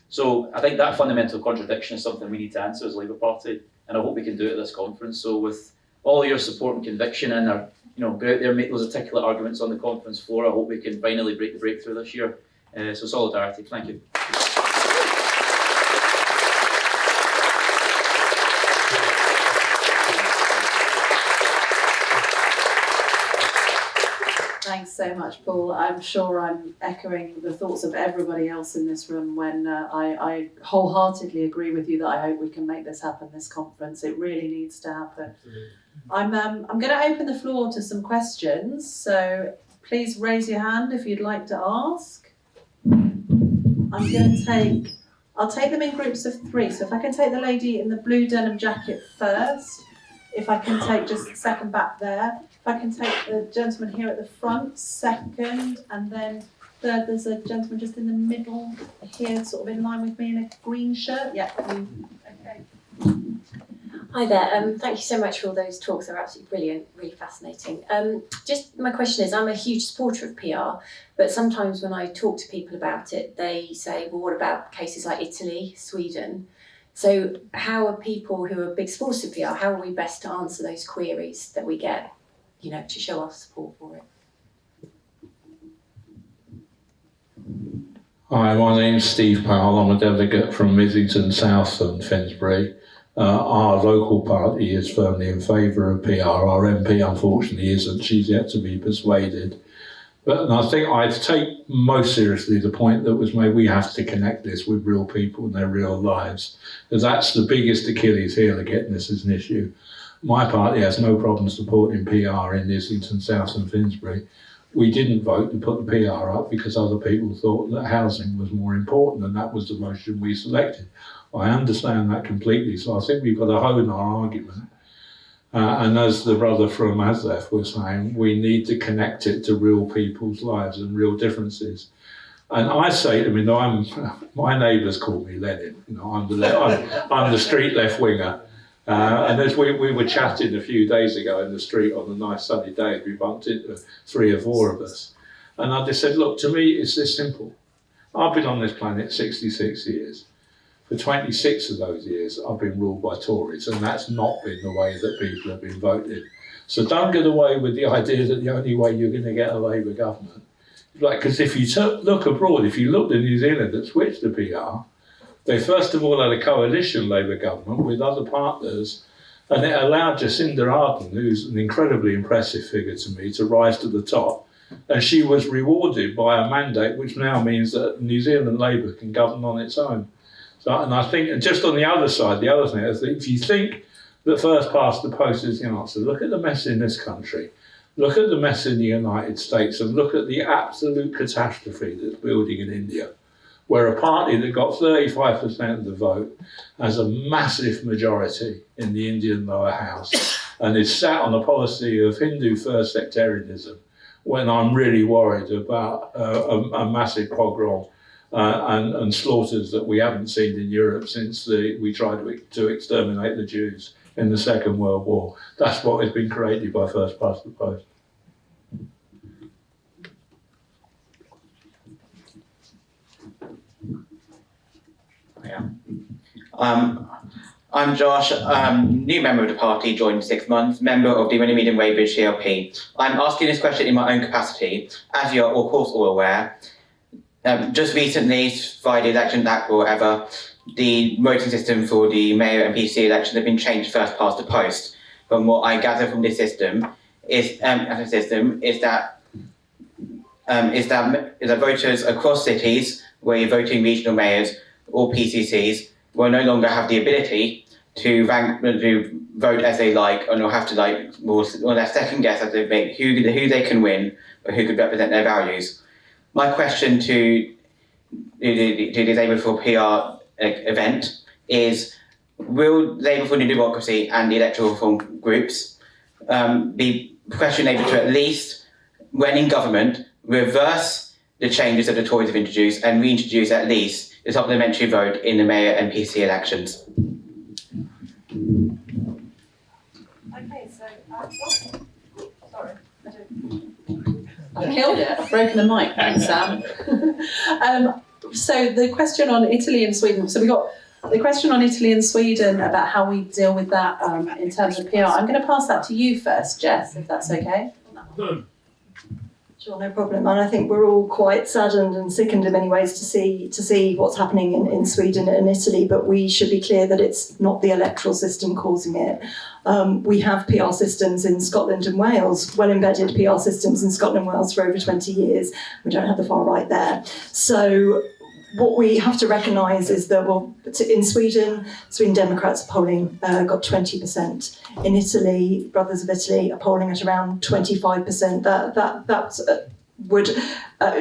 So I think that fundamental contradiction is something we need to answer as Labour Party, and I hope we can do it at this conference. So with all your support and conviction and our go out there and make those articulate arguments on the conference floor. I hope we can finally break the breakthrough this year. So solidarity, thank you. Thanks so much, Paul. I'm sure I'm echoing the thoughts of everybody else in this room when I wholeheartedly agree with you that I hope we can make this happen, this conference. It really needs to happen. Absolutely. I'm going to open the floor to some questions, so please raise your hand if you'd like to ask. I'll take them in groups of 3. So if I can take the lady in the blue denim jacket first, if I can take just a second back there, if I can take the gentleman here at the front second, and then third, there's a gentleman just in the middle here, sort of in line with me in a green shirt. Yeah, you. Okay. Hi there, thank you so much for all those talks, they're absolutely brilliant, really fascinating. Just my question is, I'm a huge supporter of PR, but sometimes when I talk to people about it, they say, well, what about cases like Italy, Sweden? So how are people who are big supporters of PR, how are we best to answer those queries that we get, to show our support for it? Hi, my name's Steve Powell. I'm a delegate from Islington South and Finsbury. Our local party is firmly in favour of PR. Our MP unfortunately isn't. She's yet to be persuaded. But I think I take most seriously the point that was made. We have to connect this with real people and their real lives, because that's the biggest Achilles heel of getting this as an issue. My party has no problem supporting PR in Islington South and Finsbury. We didn't vote to put the PR up because other people thought that housing was more important, and that was the motion we selected. I understand that completely, so I think we've got to hone our argument. And as the brother from Aslef was saying, we need to connect it to real people's lives and real differences. And I say to them, my neighbours call me Lenin. I'm the street left winger. And as we were chatting a few days ago in the street on a nice sunny day, we bumped into 3 or 4 of us. And I just said, look, to me, it's this simple. I've been on this planet 66 years. For 26 of those years, I've been ruled by Tories, and that's not been the way that people have been voted. So don't get away with the idea that the only way you're going to get a Labour government. Because if you look abroad, if you look to New Zealand that switched to PR, they first of all had a coalition Labour government with other partners, and it allowed Jacinda Ardern, who's an incredibly impressive figure to me, to rise to the top. And she was rewarded by a mandate which now means that New Zealand Labour can govern on its own. And I think, just on the other side, the other thing is that if you think that first past the post is the answer, look at the mess in this country, look at the mess in the United States, and look at the absolute catastrophe that's building in India, where a party that got 35% of the vote has a massive majority in the Indian lower house and is sat on a policy of Hindu first sectarianism, when I'm really worried about a massive pogrom and slaughters that we haven't seen in Europe since we tried to exterminate the Jews in the Second World War. That's what has been created by first past the post. Yeah. I'm Josh, new member of the party, joined 6 months, member of the Medium Weybridge CLP. I'm asking this question in my own capacity. As you're of course all aware, just recently, via the Election Act or whatever, the voting system for the mayor and PC elections have been changed first past the post. From what I gather from this system is that voters across cities where you're voting regional mayors or PCCs will no longer have the ability to vote as they like, and will have to more or less second guess as they make who they can win or who could represent their values. My question to the Labour for PR event is, will Labour for New Democracy and the electoral reform groups be pressuring Labour to at least, when in government, reverse the changes that the Tories have introduced and reintroduce at least the supplementary vote in the mayor and PC elections? Okay, so sorry, I've killed it. I've broken the mic. Thanks, Sam. So the question on Italy and Sweden. So we got the question on Italy and Sweden about how we deal with that in terms of PR. I'm going to pass that to you first, Jess, if that's okay. Sure, no problem. And I think we're all quite saddened and sickened in many ways to see what's happening in Sweden and Italy, but we should be clear that it's not the electoral system causing it. We have PR systems in Scotland and Wales, well embedded PR systems in Scotland and Wales for over 20 years. We don't have the far right there. So what we have to recognise is that, well, in Sweden Democrats are polling got 20%. In Italy, Brothers of Italy are polling at around 25%. That would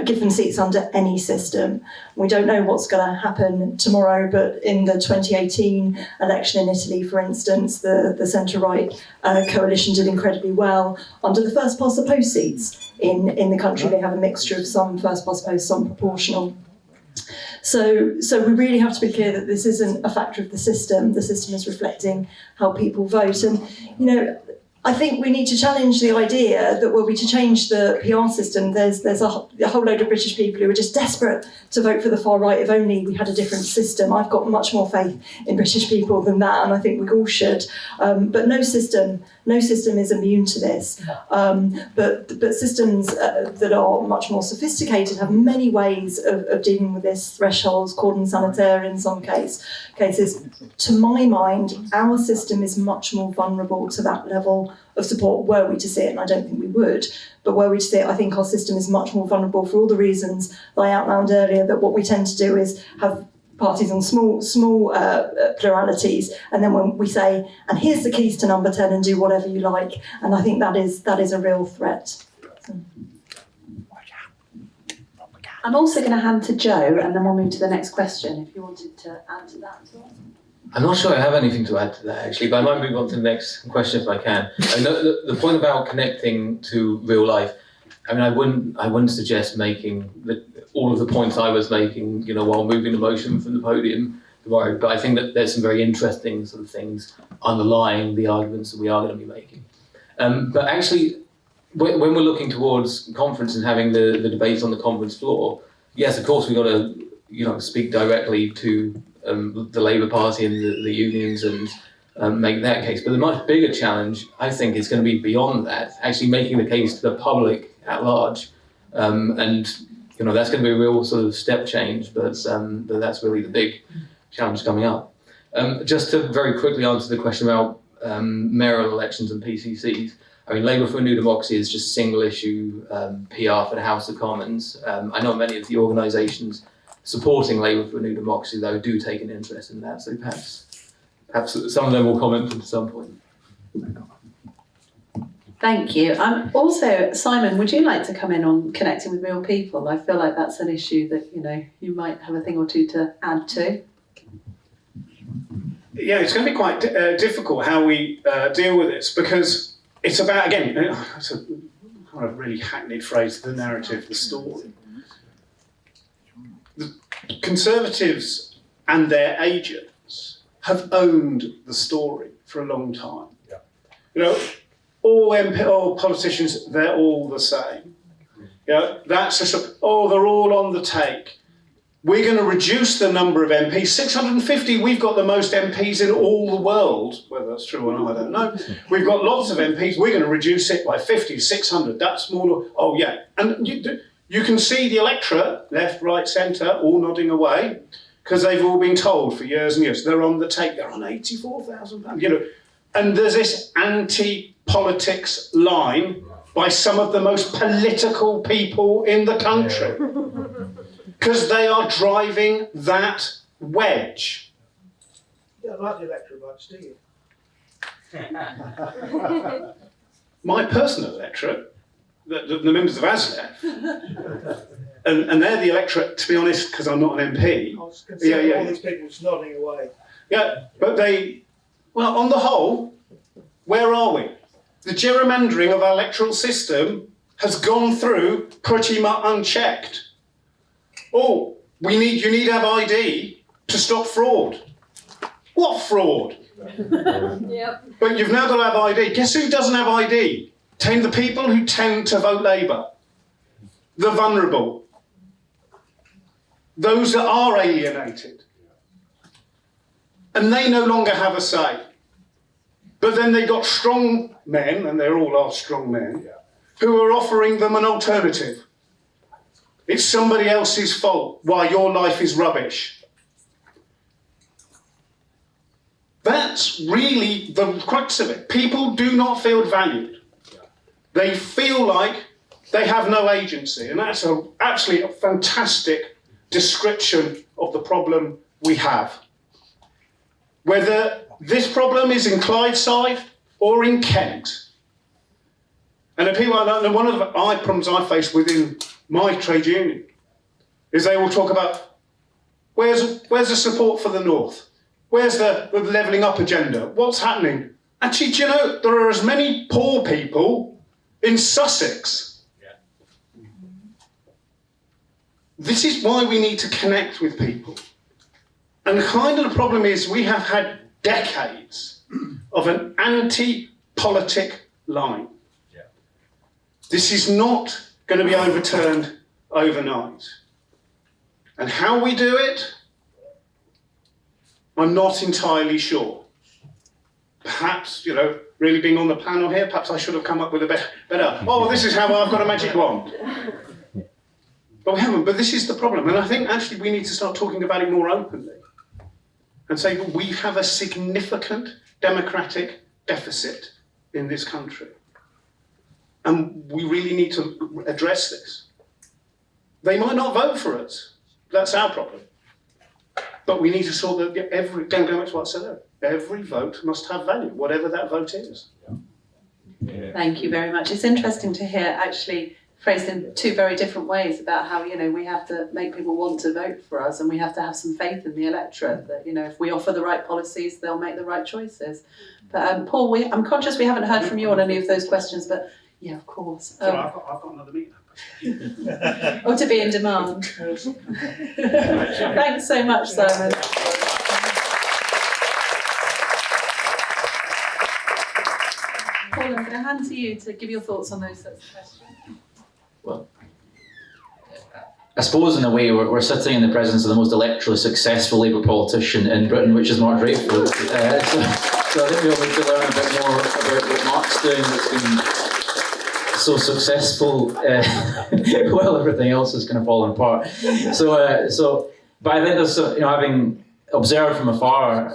give them seats under any system. We don't know what's going to happen tomorrow, but in the 2018 election in Italy, for instance, the centre-right coalition did incredibly well under the first past the post seats in the country. They have a mixture of some first past the post, some proportional. So we really have to be clear that this isn't a factor of the system. The system is reflecting how people vote. And, you know, I think we need to challenge the idea that were we to change the PR system, there's a whole load of British people who are just desperate to vote for the far right if only we had a different system. I've got much more faith in British people than that, and I think we all should. But no system is immune to this. But systems that are much more sophisticated have many ways of dealing with this, thresholds, cordon sanitaire in some cases. To my mind, our system is much more vulnerable to that level of support were we to see it, and I don't think we would, but were we to see it, I think our system is much more vulnerable for all the reasons that I outlined earlier, that what we tend to do is have parties on small pluralities, and then when we say, and here's the keys to number 10 and do whatever you like, and I think that is a real threat. I'm also going to hand to Joe, and then we'll move to the next question, if you wanted to add to that as well. I'm not sure I have anything to add to that, actually, but I might move on to the next question if I can. I know the point about connecting to real life, I mean, I wouldn't suggest making all of the points I was making, you know, while moving the motion from the podium tomorrow, but I think that there's some very interesting sort of things underlying the arguments that we are going to be making. But actually, when we're looking towards conference and having the debates on the conference floor, yes, of course, we've got to, you know, speak directly to the Labour Party and the unions and make that case. But the much bigger challenge, I think, is going to be beyond that, actually making the case to the public at large. And, you know, that's going to be a real sort of step change, but that's really the big challenge coming up. Just to very quickly answer the question about mayoral elections and PCCs, I mean, Labour for a New Democracy is just single issue PR for the House of Commons. I know many of the organisations supporting Labour for a New Democracy, though, do take an interest in that. So perhaps some of them will comment at some point. Thank you. Also, Simon, would you like to come in on connecting with real people? I feel like that's an issue that, you know, you might have a thing or two to add to. Yeah, it's going to be quite difficult how we deal with this, because it's about, again, it's a kind of really hackneyed phrase, the narrative, the story. The Conservatives and their agents have owned the story for a long time. Yeah. You know, all politicians, they're all the same. You know, that's just, they're all on the take. We're going to reduce the number of MPs. 650, we've got the most MPs in all the world. Whether that's true or not, I don't know. We've got lots of MPs. We're going to reduce it by 50, 600. That's more. Oh, yeah. And you can see the electorate, left, right, centre, all nodding away, because they've all been told for years and years. They're on the take. They're on £84,000. You know, and there's this anti-politics line by some of the most political people in the country. Because they are driving that wedge. You don't like the electorate much, do you? My personal electorate, the members of ASLEF, and they're the electorate, to be honest, because I'm not an MP. I was considering all these people nodding away. Yeah, but well, on the whole, where are we? The gerrymandering of our electoral system has gone through pretty much unchecked. Oh, you need to have ID to stop fraud. What fraud? Yep. But you've now got to have ID. Guess who doesn't have ID? The people who tend to vote Labour. The vulnerable. Those that are alienated. And they no longer have a say. But then they got strong men, and they all are strong men, who are offering them an alternative. It's somebody else's fault why your life is rubbish. That's really the crux of it. People do not feel valued. They feel like they have no agency, and that's absolutely a fantastic description of the problem we have. Whether this problem is in Clydeside or in Kent. And the people, one of the problems I face within my trade union is they will talk about where's the support for the North? Where's the levelling up agenda? What's happening? Actually, do you know, there are as many poor people in Sussex. Yeah. This is why we need to connect with people. And kind of the problem is we have had decades of an anti-politic line. Yeah. This is not going to be overturned overnight. And how we do it, I'm not entirely sure. Perhaps, really being on the panel here, perhaps I should have come up with a better, this is how I've got a magic wand. But we haven't, but this is the problem. And I think actually we need to start talking about it more openly. And say, we have a significant democratic deficit in this country. And we really need to address this. They might not vote for us. That's our problem. But we need to sort of get going back to what I said earlier. Every vote must have value, whatever that vote is. Yeah. Thank you very much. It's interesting to hear actually phrased in two very different ways about how, we have to make people want to vote for us, and we have to have some faith in the electorate that, if we offer the right policies, they'll make the right choices. But Paul, I'm conscious we haven't heard from you on any of those questions, but yeah, of course. Sorry, I've got another meeting. Or to be in demand. Thanks so much, Simon. Paul, I'm going to hand to you to give your thoughts on those sorts of questions. Well, I suppose in a way we're sitting in the presence of the most electorally successful Labour politician in Britain, which is Mark Drakeford. So I think we all need to learn a bit more about what Mark's doing that's been so successful while everything else is kind of falling apart. But I think there's, having observed from afar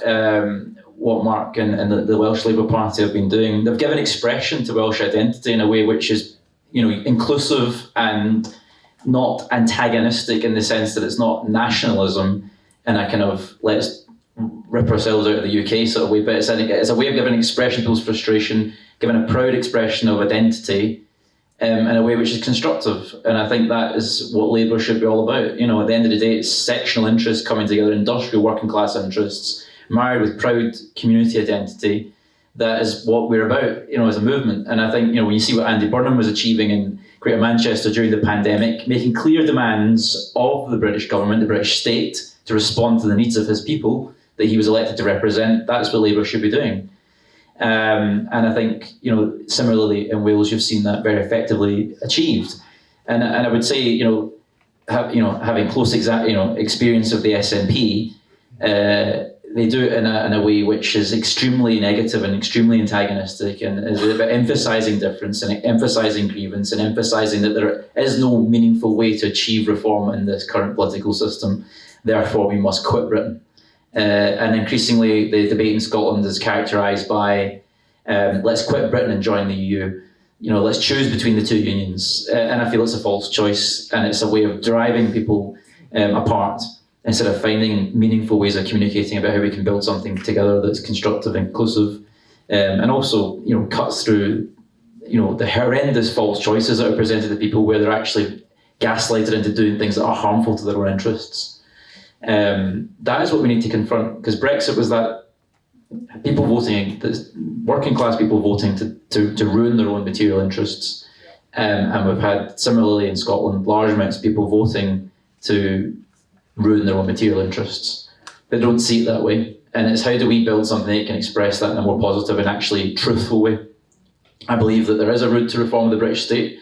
what Mark and the Welsh Labour Party have been doing, they've given expression to Welsh identity in a way which is inclusive and not antagonistic, in the sense that it's not nationalism and a kind of let's rip ourselves out of the UK sort of way, but it's a way of giving expression to people's frustration, giving a proud expression of identity in a way which is constructive. And I think that is what Labour should be all about. At the end of the day, it's sectional interests coming together, industrial working class interests, married with proud community identity. That is what we're about, as a movement. And I think, when you see what Andy Burnham was achieving in Greater Manchester during the pandemic, making clear demands of the British government, the British state, to respond to the needs of his people that he was elected to represent, that's what Labour should be doing. And I think, similarly in Wales, you've seen that very effectively achieved. And I would say, having close experience of the SNP, they do it in a way which is extremely negative and extremely antagonistic, and is about emphasising difference and emphasising grievance and emphasising that there is no meaningful way to achieve reform in this current political system. Therefore, we must quit Britain. And increasingly, the debate in Scotland is characterised by let's quit Britain and join the EU. Let's choose between the two unions. And I feel it's a false choice, and it's a way of driving people apart, instead of finding meaningful ways of communicating about how we can build something together that's constructive and inclusive, and also, cuts through, the horrendous false choices that are presented to people where they're actually gaslighted into doing things that are harmful to their own interests. That is what we need to confront, because Brexit was that people voting, working class people voting to ruin their own material interests. And we've had, similarly in Scotland, large amounts of people voting to ruin their own material interests. They don't see it that way. And it's how do we build something that can express that in a more positive and actually truthful way. I believe that there is a route to reform of the British state.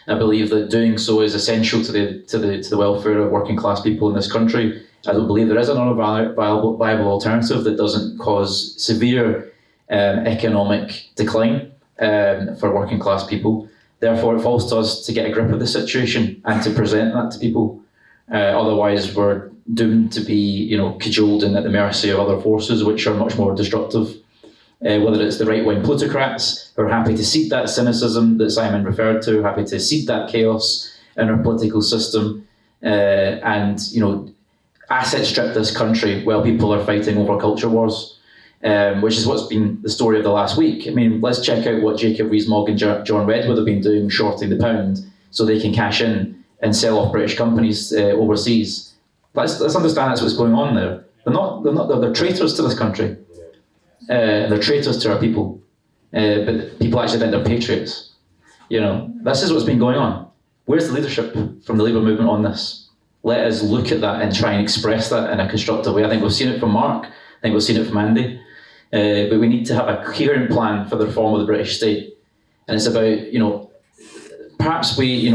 I believe that doing so is essential to the welfare of working class people in this country. I don't believe there is another viable alternative that doesn't cause severe economic decline for working class people. Therefore, it falls to us to get a grip of the situation and to present that to people. Otherwise, we're doomed to be, cajoled and at the mercy of other forces, which are much more destructive. Whether it's the right-wing plutocrats who are happy to seed that cynicism that Simon referred to, happy to seed that chaos in our political system, and asset strip this country while people are fighting over culture wars, which is what's been the story of the last week. I mean, let's check out what Jacob Rees-Mogg and John Redwood have been doing, shorting the pound so they can cash in and sell off British companies overseas. Let's understand that's what's going on there. They're traitors to this country. They're traitors to our people. But people actually think they're patriots. This is what's been going on. Where's the leadership from the Labour movement on this? Let us look at that and try and express that in a constructive way. I think we've seen it from Mark. I think we've seen it from Andy. But we need to have a coherent plan for the reform of the British state. And it's about, perhaps we,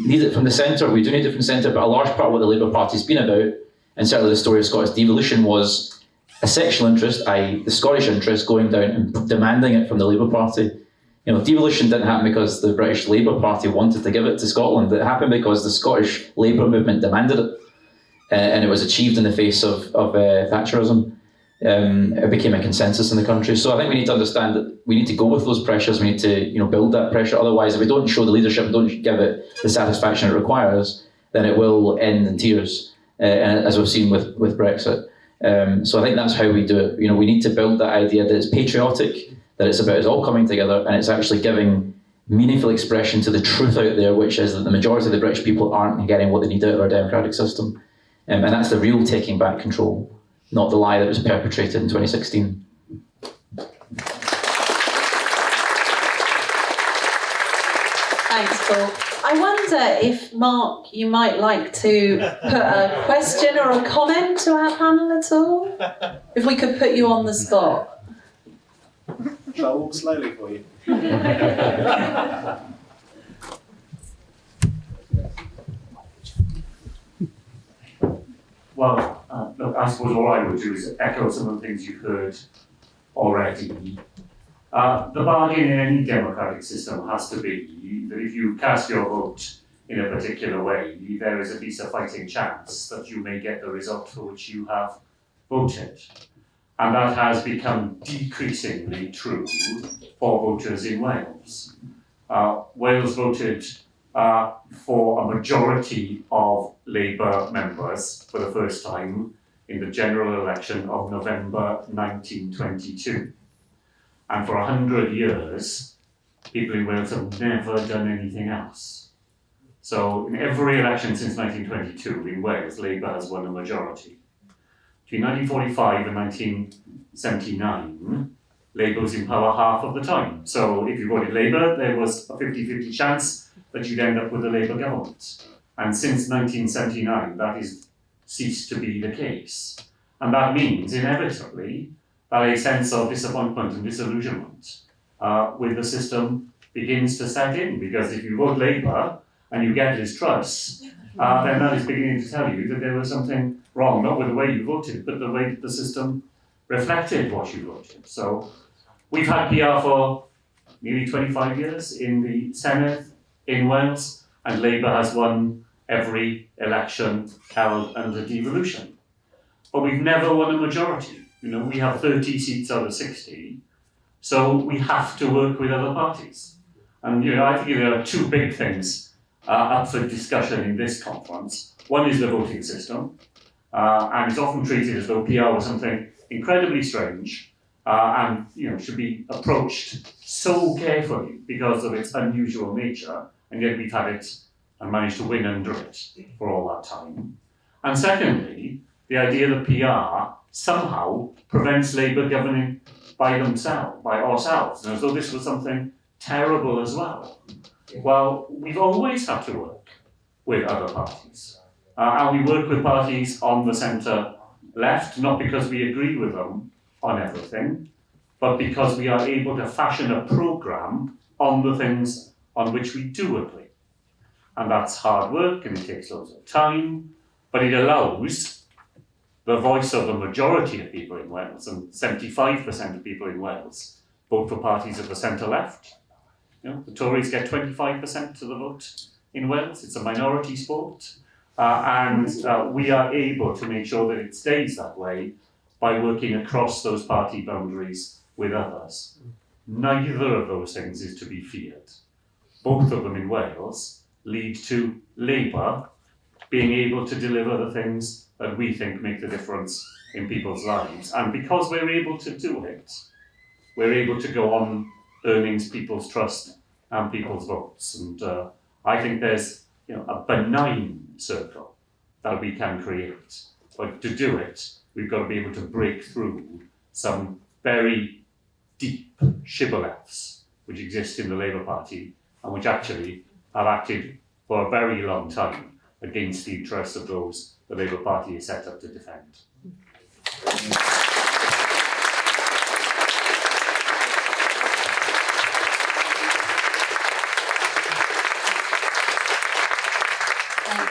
need it from the centre. We do need it from the centre, but a large part of what the Labour Party's been about, and certainly the story of Scottish devolution, was a sectional interest, i.e. the Scottish interest, going down and demanding it from the Labour Party. Devolution didn't happen because the British Labour Party wanted to give it to Scotland. It happened because the Scottish Labour movement demanded it, and it was achieved in the face of Thatcherism. It became a consensus in the country. So I think we need to understand that we need to go with those pressures. We need to, build that pressure. Otherwise, if we don't show the leadership and don't give it the satisfaction it requires, then it will end in tears, as we've seen with Brexit. So I think that's how we do it. We need to build that idea that it's patriotic, that it's about us all coming together, and it's actually giving meaningful expression to the truth out there, which is that the majority of the British people aren't getting what they need out of our democratic system. And that's the real taking back control, not the lie that was perpetrated in 2016. Thanks, Paul. I wonder if, Mark, you might like to put a question or a comment to our panel at all? If we could put you on the spot. Shall I walk slowly for you? Well, look, I suppose all I would do is echo some of the things you've heard already. The bargain in any democratic system has to be that if you cast your vote in a particular way, there is at least a fighting chance that you may get the result for which you have voted. And that has become decreasingly true for voters in Wales. Wales voted for a majority of Labour members for the first time in the general election of November 1922. And for 100 years, people in Wales have never done anything else. So in every election since 1922 in Wales, Labour has won a majority. Between 1945 and 1979, Labour was in power half of the time. So if you voted Labour, there was a 50-50 chance that you'd end up with a Labour government. And since 1979, that has ceased to be the case. And that means, inevitably, that a sense of disappointment and disillusionment with the system begins to set in. Because if you vote Labour and you get his trust, then that is beginning to tell you that there was something wrong, not with the way you voted, but the way that the system reflected what you voted. So we've had PR for nearly 25 years in the Senedd in Wales, and Labour has won every election held under devolution. But we've never won a majority. We have 30 seats out of 60, so we have to work with other parties. And I think there are two big things up for discussion in this conference. One is the voting system, and it's often treated as though PR was something incredibly strange and should be approached so carefully because of its unusual nature, and yet we've had it and managed to win under it for all that time. And secondly, the idea that PR somehow prevents Labour governing by themselves, by ourselves, and as though this was something terrible as well. Well, we've always had to work with other parties. And we work with parties on the centre left, not because we agree with them on everything, but because we are able to fashion a programme on the things on which we do agree. And that's hard work and it takes loads of time, but it allows the voice of the majority of people in Wales, and 75% of people in Wales vote for parties of the centre left. The Tories get 25% of the vote in Wales. It's a minority sport. And we are able to make sure that it stays that way by working across those party boundaries with others. Neither of those things is to be feared. Both of them in Wales lead to Labour being able to deliver the things that we think make the difference in people's lives. And because we're able to do it, we're able to go on earning people's trust and people's votes. And I think there's a benign circle that we can create. But to do it, we've got to be able to break through some very deep shibboleths which exist in the Labour Party and which actually have acted for a very long time against the interests of those the Labour Party is set up to defend. Thank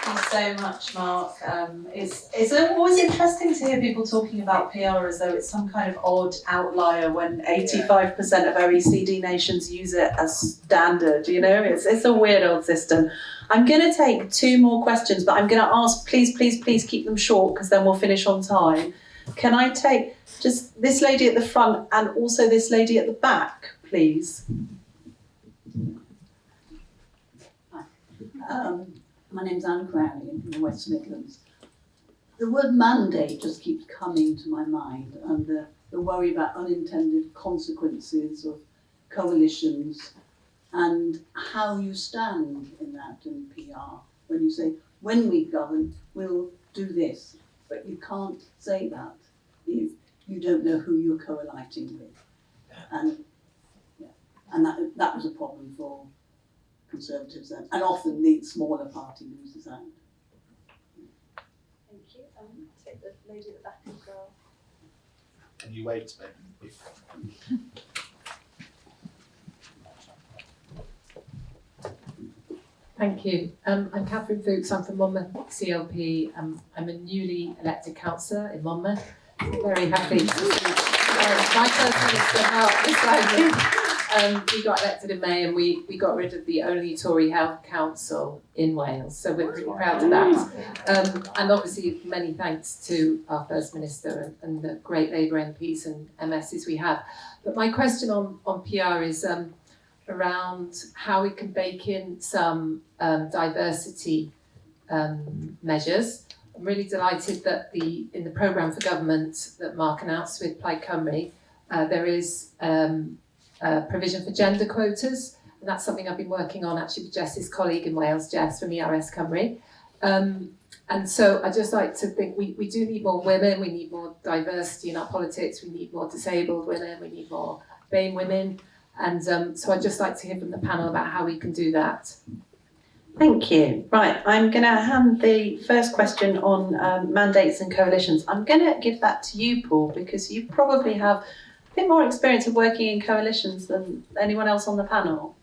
you so much, Mark. It's always interesting to hear people talking about PR as though it's some kind of odd outlier when 85% of OECD nations use it as standard. It's a weird old system. I'm going to take 2 more questions, but I'm going to ask, please keep them short because then we'll finish on time. Can I take just this lady at the front and also this lady at the back, please? My name's Anne Crowley, I'm from the West Midlands. The word mandate just keeps coming to my mind, and the worry about unintended consequences of coalitions and how you stand in that in PR. When you say, when we govern, we'll do this, but you can't say that if you don't know who you're coaliting with. And that was a problem for Conservatives then, and often the smaller party loses out. Thank you. Take the lady at the back as well. Can you wave to me? Thank you. I'm Catherine Fuchs, I'm from Monmouth CLP. I'm a newly elected councillor in Monmouth. Very happy to speak. My first minister helped this side. We got elected in May and we got rid of the only Tory held council in Wales, so we're pretty proud of that. And obviously many thanks to our First Minister and the great Labour MPs and MSs we have. But my question on PR is around how we can bake in some diversity measures. I'm really delighted that in the programme for government that Mark announced with Plaid Cymru, there is provision for gender quotas, and that's something I've been working on actually with Jess's colleague in Wales, Jess from ERS Cymru. And so I just like to think we do need more women, we need more diversity in our politics, we need more disabled women, we need more BAME women, and so I'd just like to hear from the panel about how we can do that. Thank you. Right, I'm going to hand the first question on mandates and coalitions. I'm going to give that to you, Paul, because you probably have a bit more experience of working in coalitions than anyone else on the panel.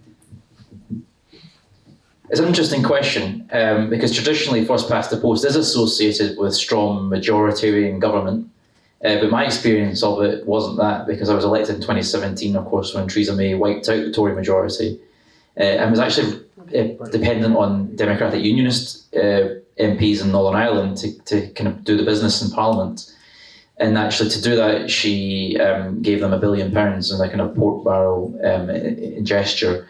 It's an interesting question because traditionally first past the post is associated with strong majority in government, but my experience of it wasn't that, because I was elected in 2017, of course, when Theresa May wiped out the Tory majority and was actually dependent on Democratic Unionist MPs in Northern Ireland to kind of do the business in Parliament. And actually to do that, she gave them £1 billion in a kind of pork barrel gesture.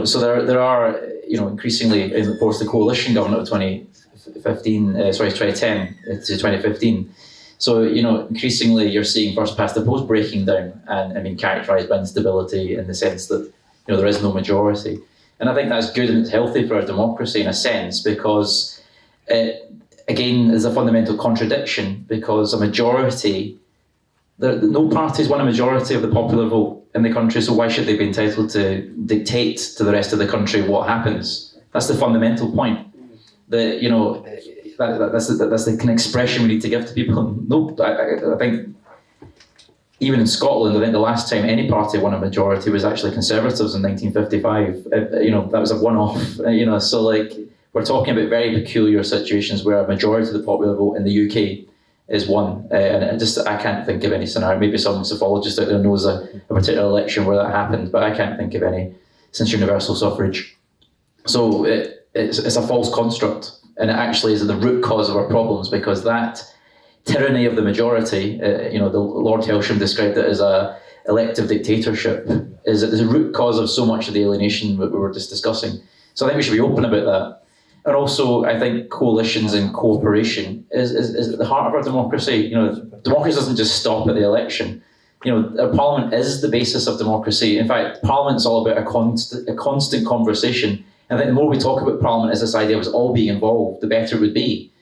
So there are, increasingly, of course, the coalition government of 2010 to 2015. So, increasingly you're seeing first past the post breaking down and characterised by instability in the sense that, there is no majority. And I think that's good and it's healthy for our democracy in a sense, because again, there's a fundamental contradiction, because a majority, no party's won a majority of the popular vote in the country, so why should they be entitled to dictate to the rest of the country what happens? That's the fundamental point. That's the kind of expression we need to give to people. No, I think even in Scotland, I think the last time any party won a majority was actually Conservatives in 1955. That was a one-off. So we're talking about very peculiar situations where a majority of the popular vote in the UK is won, and I can't think of any scenario. Maybe some psophologist out there knows a particular election where that happened, but I can't think of any since universal suffrage. So it's a false construct, and it actually is the root cause of our problems, because that tyranny of the majority, the Lord Hailsham described it as a elective dictatorship, is the root cause of so much of the alienation that we were just discussing. So I think we should be open about that. And also, I think coalitions and cooperation is at the heart of our democracy. Democracy doesn't just stop at the election. Our Parliament is the basis of democracy. In fact, Parliament's all about a constant conversation. And I think the more we talk about Parliament as this idea of us all being involved, the better it would be.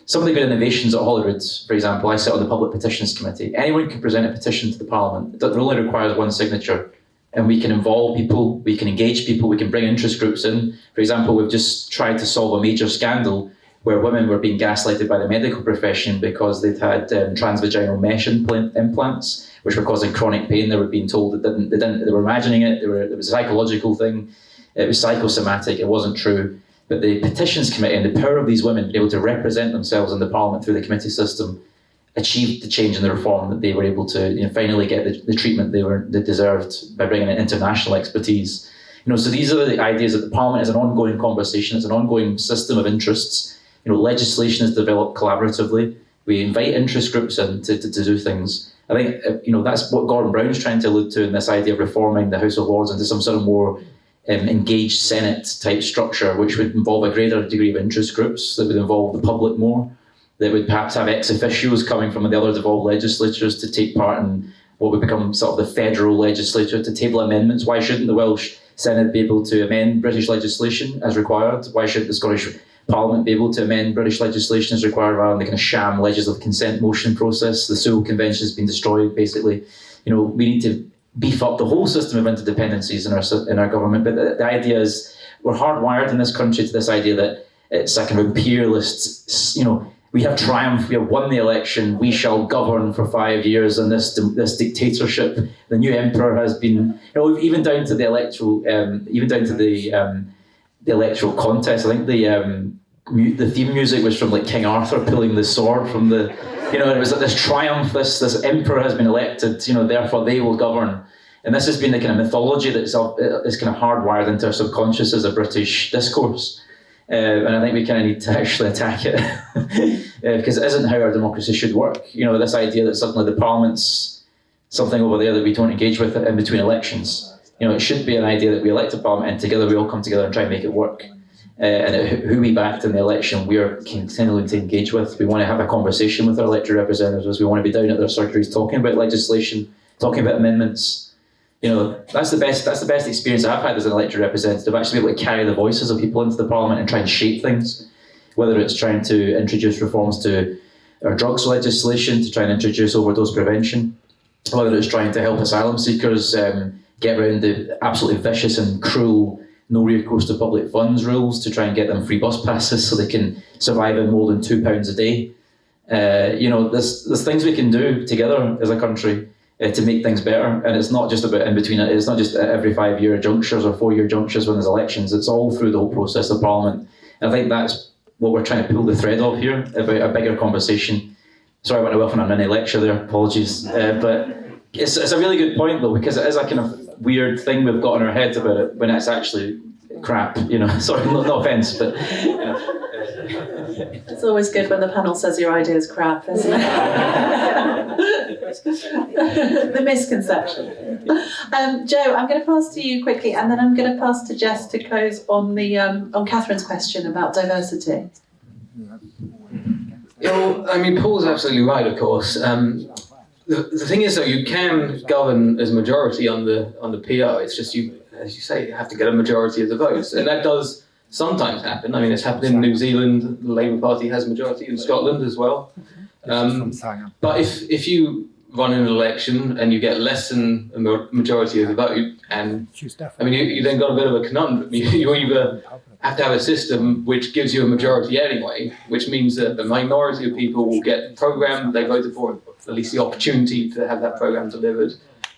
Some of the good innovations at Holyrood, for example, I sit on the Public Petitions Committee. Anyone can present a petition to the Parliament. It only requires one signature. And we can involve people, we can engage people, we can bring interest groups in. For example, we've just tried to solve a major scandal where women were being gaslighted by the medical profession because they'd had transvaginal mesh implants, which were causing chronic pain. They were being told they were imagining it, it was a psychological thing, it was psychosomatic, it wasn't true. But the Petitions Committee and the power of these women being able to represent themselves in the Parliament through the committee system achieved the change in the reform, that they were able to finally get the treatment they deserved by bringing in international expertise. So these are the ideas that the Parliament is an ongoing conversation, it's an ongoing system of interests. Legislation is developed collaboratively. We invite interest groups in to do things. I think that's what Gordon Brown is trying to allude to in this idea of reforming the House of Lords into some sort of more engaged Senate type structure, which would involve a greater degree of interest groups, that would involve the public more, that would perhaps have ex officios coming from the other devolved legislatures to take part in what would become sort of the federal legislature to table amendments. Why shouldn't the Welsh Senate be able to amend British legislation as required? Why shouldn't the Scottish Parliament be able to amend British legislation as required, rather than the kind of sham legislative consent motion process? The Sewell Convention has been destroyed, basically. We need to beef up the whole system of interdependencies in our government. But the idea is, we're hardwired in this country to this idea that it's a kind of imperialist, we have triumphed, we have won the election, we shall govern for 5 years in this dictatorship. The new emperor has been, even down to the electoral, the electoral contest. I think the theme music was from like King Arthur pulling the sword from the, it was like this triumph, this emperor has been elected, therefore they will govern. And this has been the kind of mythology that is kind of hardwired into our subconscious as a British discourse. And I think we kind of need to actually attack it because it isn't how our democracy should work. This idea that suddenly the Parliament's something over there that we don't engage with in between elections. It should be an idea that we elect a Parliament and together we all come together and try and make it work. And who we backed in the election, we are continuing to engage with. We want to have a conversation with our elected representatives. We want to be down at their surgeries talking about legislation, talking about amendments. That's the best experience I've had as an elected representative, actually be able to carry the voices of people into the Parliament and try and shape things, whether it's trying to introduce reforms to our drugs legislation, to try and introduce overdose prevention, whether it's trying to help asylum seekers get around the absolutely vicious and cruel no recourse to public funds rules, to try and get them free bus passes so they can survive on more than £2 a day. There's things we can do together as a country to make things better, and it's not just about in between it. It's not just every 5-year junctures or 4-year junctures when there's elections. It's all through the whole process of Parliament. And I think that's what we're trying to pull the thread of here, about a bigger conversation. Sorry, I went away on a mini lecture there. Apologies, but it's a really good point though, because it is a kind of weird thing we've got in our heads about it when it's actually crap. Sorry, no offence, but. It's always good when the panel says your idea is crap, isn't it? The misconception. Joe, I'm going to pass to you quickly, and then I'm going to pass to Jess to close on the on Catherine's question about diversity. Paul's absolutely right, of course. The thing is, though, you can govern as a majority on the PR. It's just you, as you say, you have to get a majority of the votes, and that does sometimes happen. It's happened in New Zealand. The Labour Party has a majority in Scotland as well. But if you run an election and you get less than a majority of the vote, and you then got a bit of a conundrum. You either have to have a system which gives you a majority anyway, which means that the minority of people will get the programme they voted for, at least the opportunity to have that programme delivered,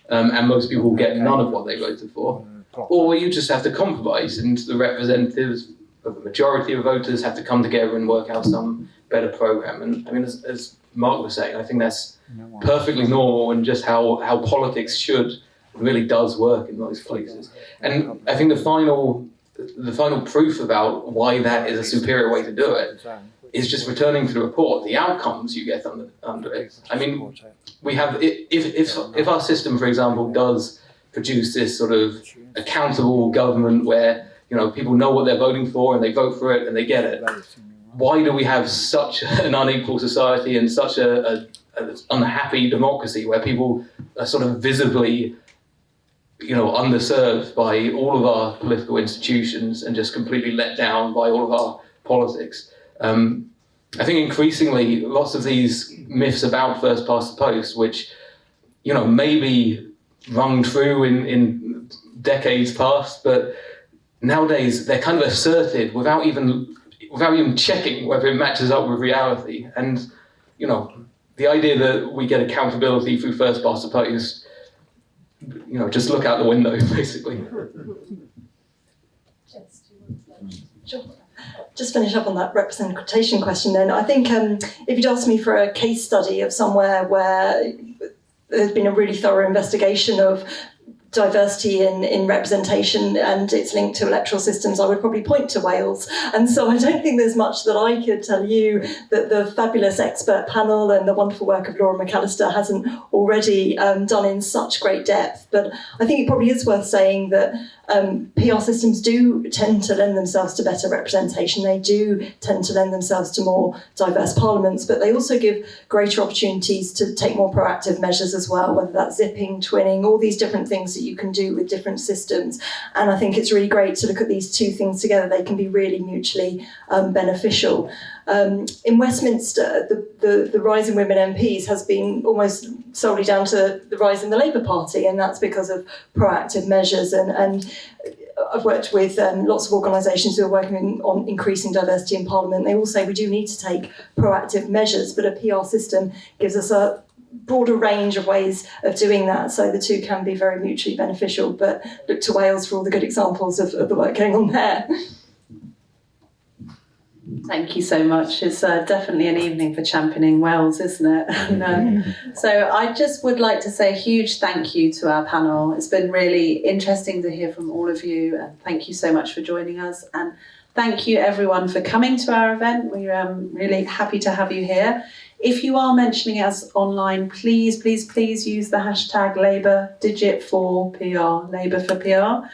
and most people will get none of what they voted for. Or you just have to compromise, and the representatives of the majority of voters have to come together and work out some better programme. And as Mark was saying, I think that's perfectly normal and just how politics should really does work in most places. And I think the final proof about why that is a superior way to do it is just returning to the report, the outcomes you get under it. I mean, we have, if our system, for example, does produce this sort of accountable government where, you know, people know what they're voting for and they vote for it and they get it, why do we have such an unequal society and such an unhappy democracy where people are sort of visibly, you know, underserved by all of our political institutions and just completely let down by all of our politics? I think increasingly lots of these myths about first past the post, which, you know, maybe rung true in decades past, but nowadays they're kind of asserted without even checking whether it matches up with reality. And, you know, the idea that we get accountability through first past the post, you know, just look out the window, basically. Just finish up on that representation question then. I think if you'd asked me for a case study of somewhere where there's been a really thorough investigation of diversity in representation and it's linked to electoral systems, I would probably point to Wales. And so I don't think there's much that I could tell you that the fabulous expert panel and the wonderful work of Laura McAllister hasn't already done in such great depth. But I think it probably is worth saying that PR systems do tend to lend themselves to better representation. They do tend to lend themselves to more diverse parliaments, but they also give greater opportunities to take more proactive measures as well, whether that's zipping, twinning, all these different things that you can do with different systems. And I think it's really great to look at these two things together. They can be really mutually beneficial. In Westminster, the rise in women MPs has been almost solely down to the rise in the Labour Party, and that's because of proactive measures. And I've worked with lots of organisations who are working on increasing diversity in Parliament. They all say we do need to take proactive measures, but a PR system gives us a broader range of ways of doing that, so the two can be very mutually beneficial. But look to Wales for all the good examples of the work going on there. Thank you so much. It's definitely an evening for championing Wales, isn't it? And, so I just would like to say a huge thank you to our panel. It's been really interesting to hear from all of you, and thank you so much for joining us. And thank you everyone for coming to our event. We're really happy to have you here. If you are mentioning us online, please, please, please use the hashtag LabourDigit4PR, Labour for PR.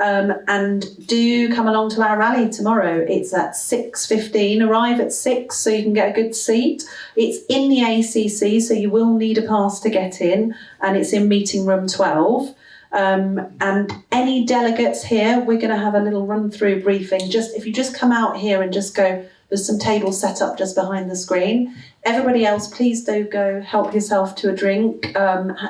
And do come along to our rally tomorrow. It's at 6:15. Arrive at 6 so you can get a good seat. It's in the ACC, so you will need a pass to get in, and it's in meeting room 12. And any delegates here, we're going to have a little run-through briefing. If you just come out here and just go, there's some tables set up just behind the screen. Everybody else, please do go help yourself to a drink.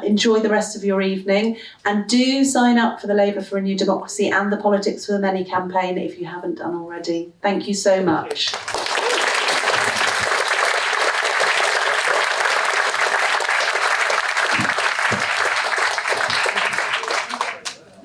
Enjoy the rest of your evening, and do sign up for the Labour for a New Democracy and the Politics for the Many campaign if you haven't done already. Thank you so much.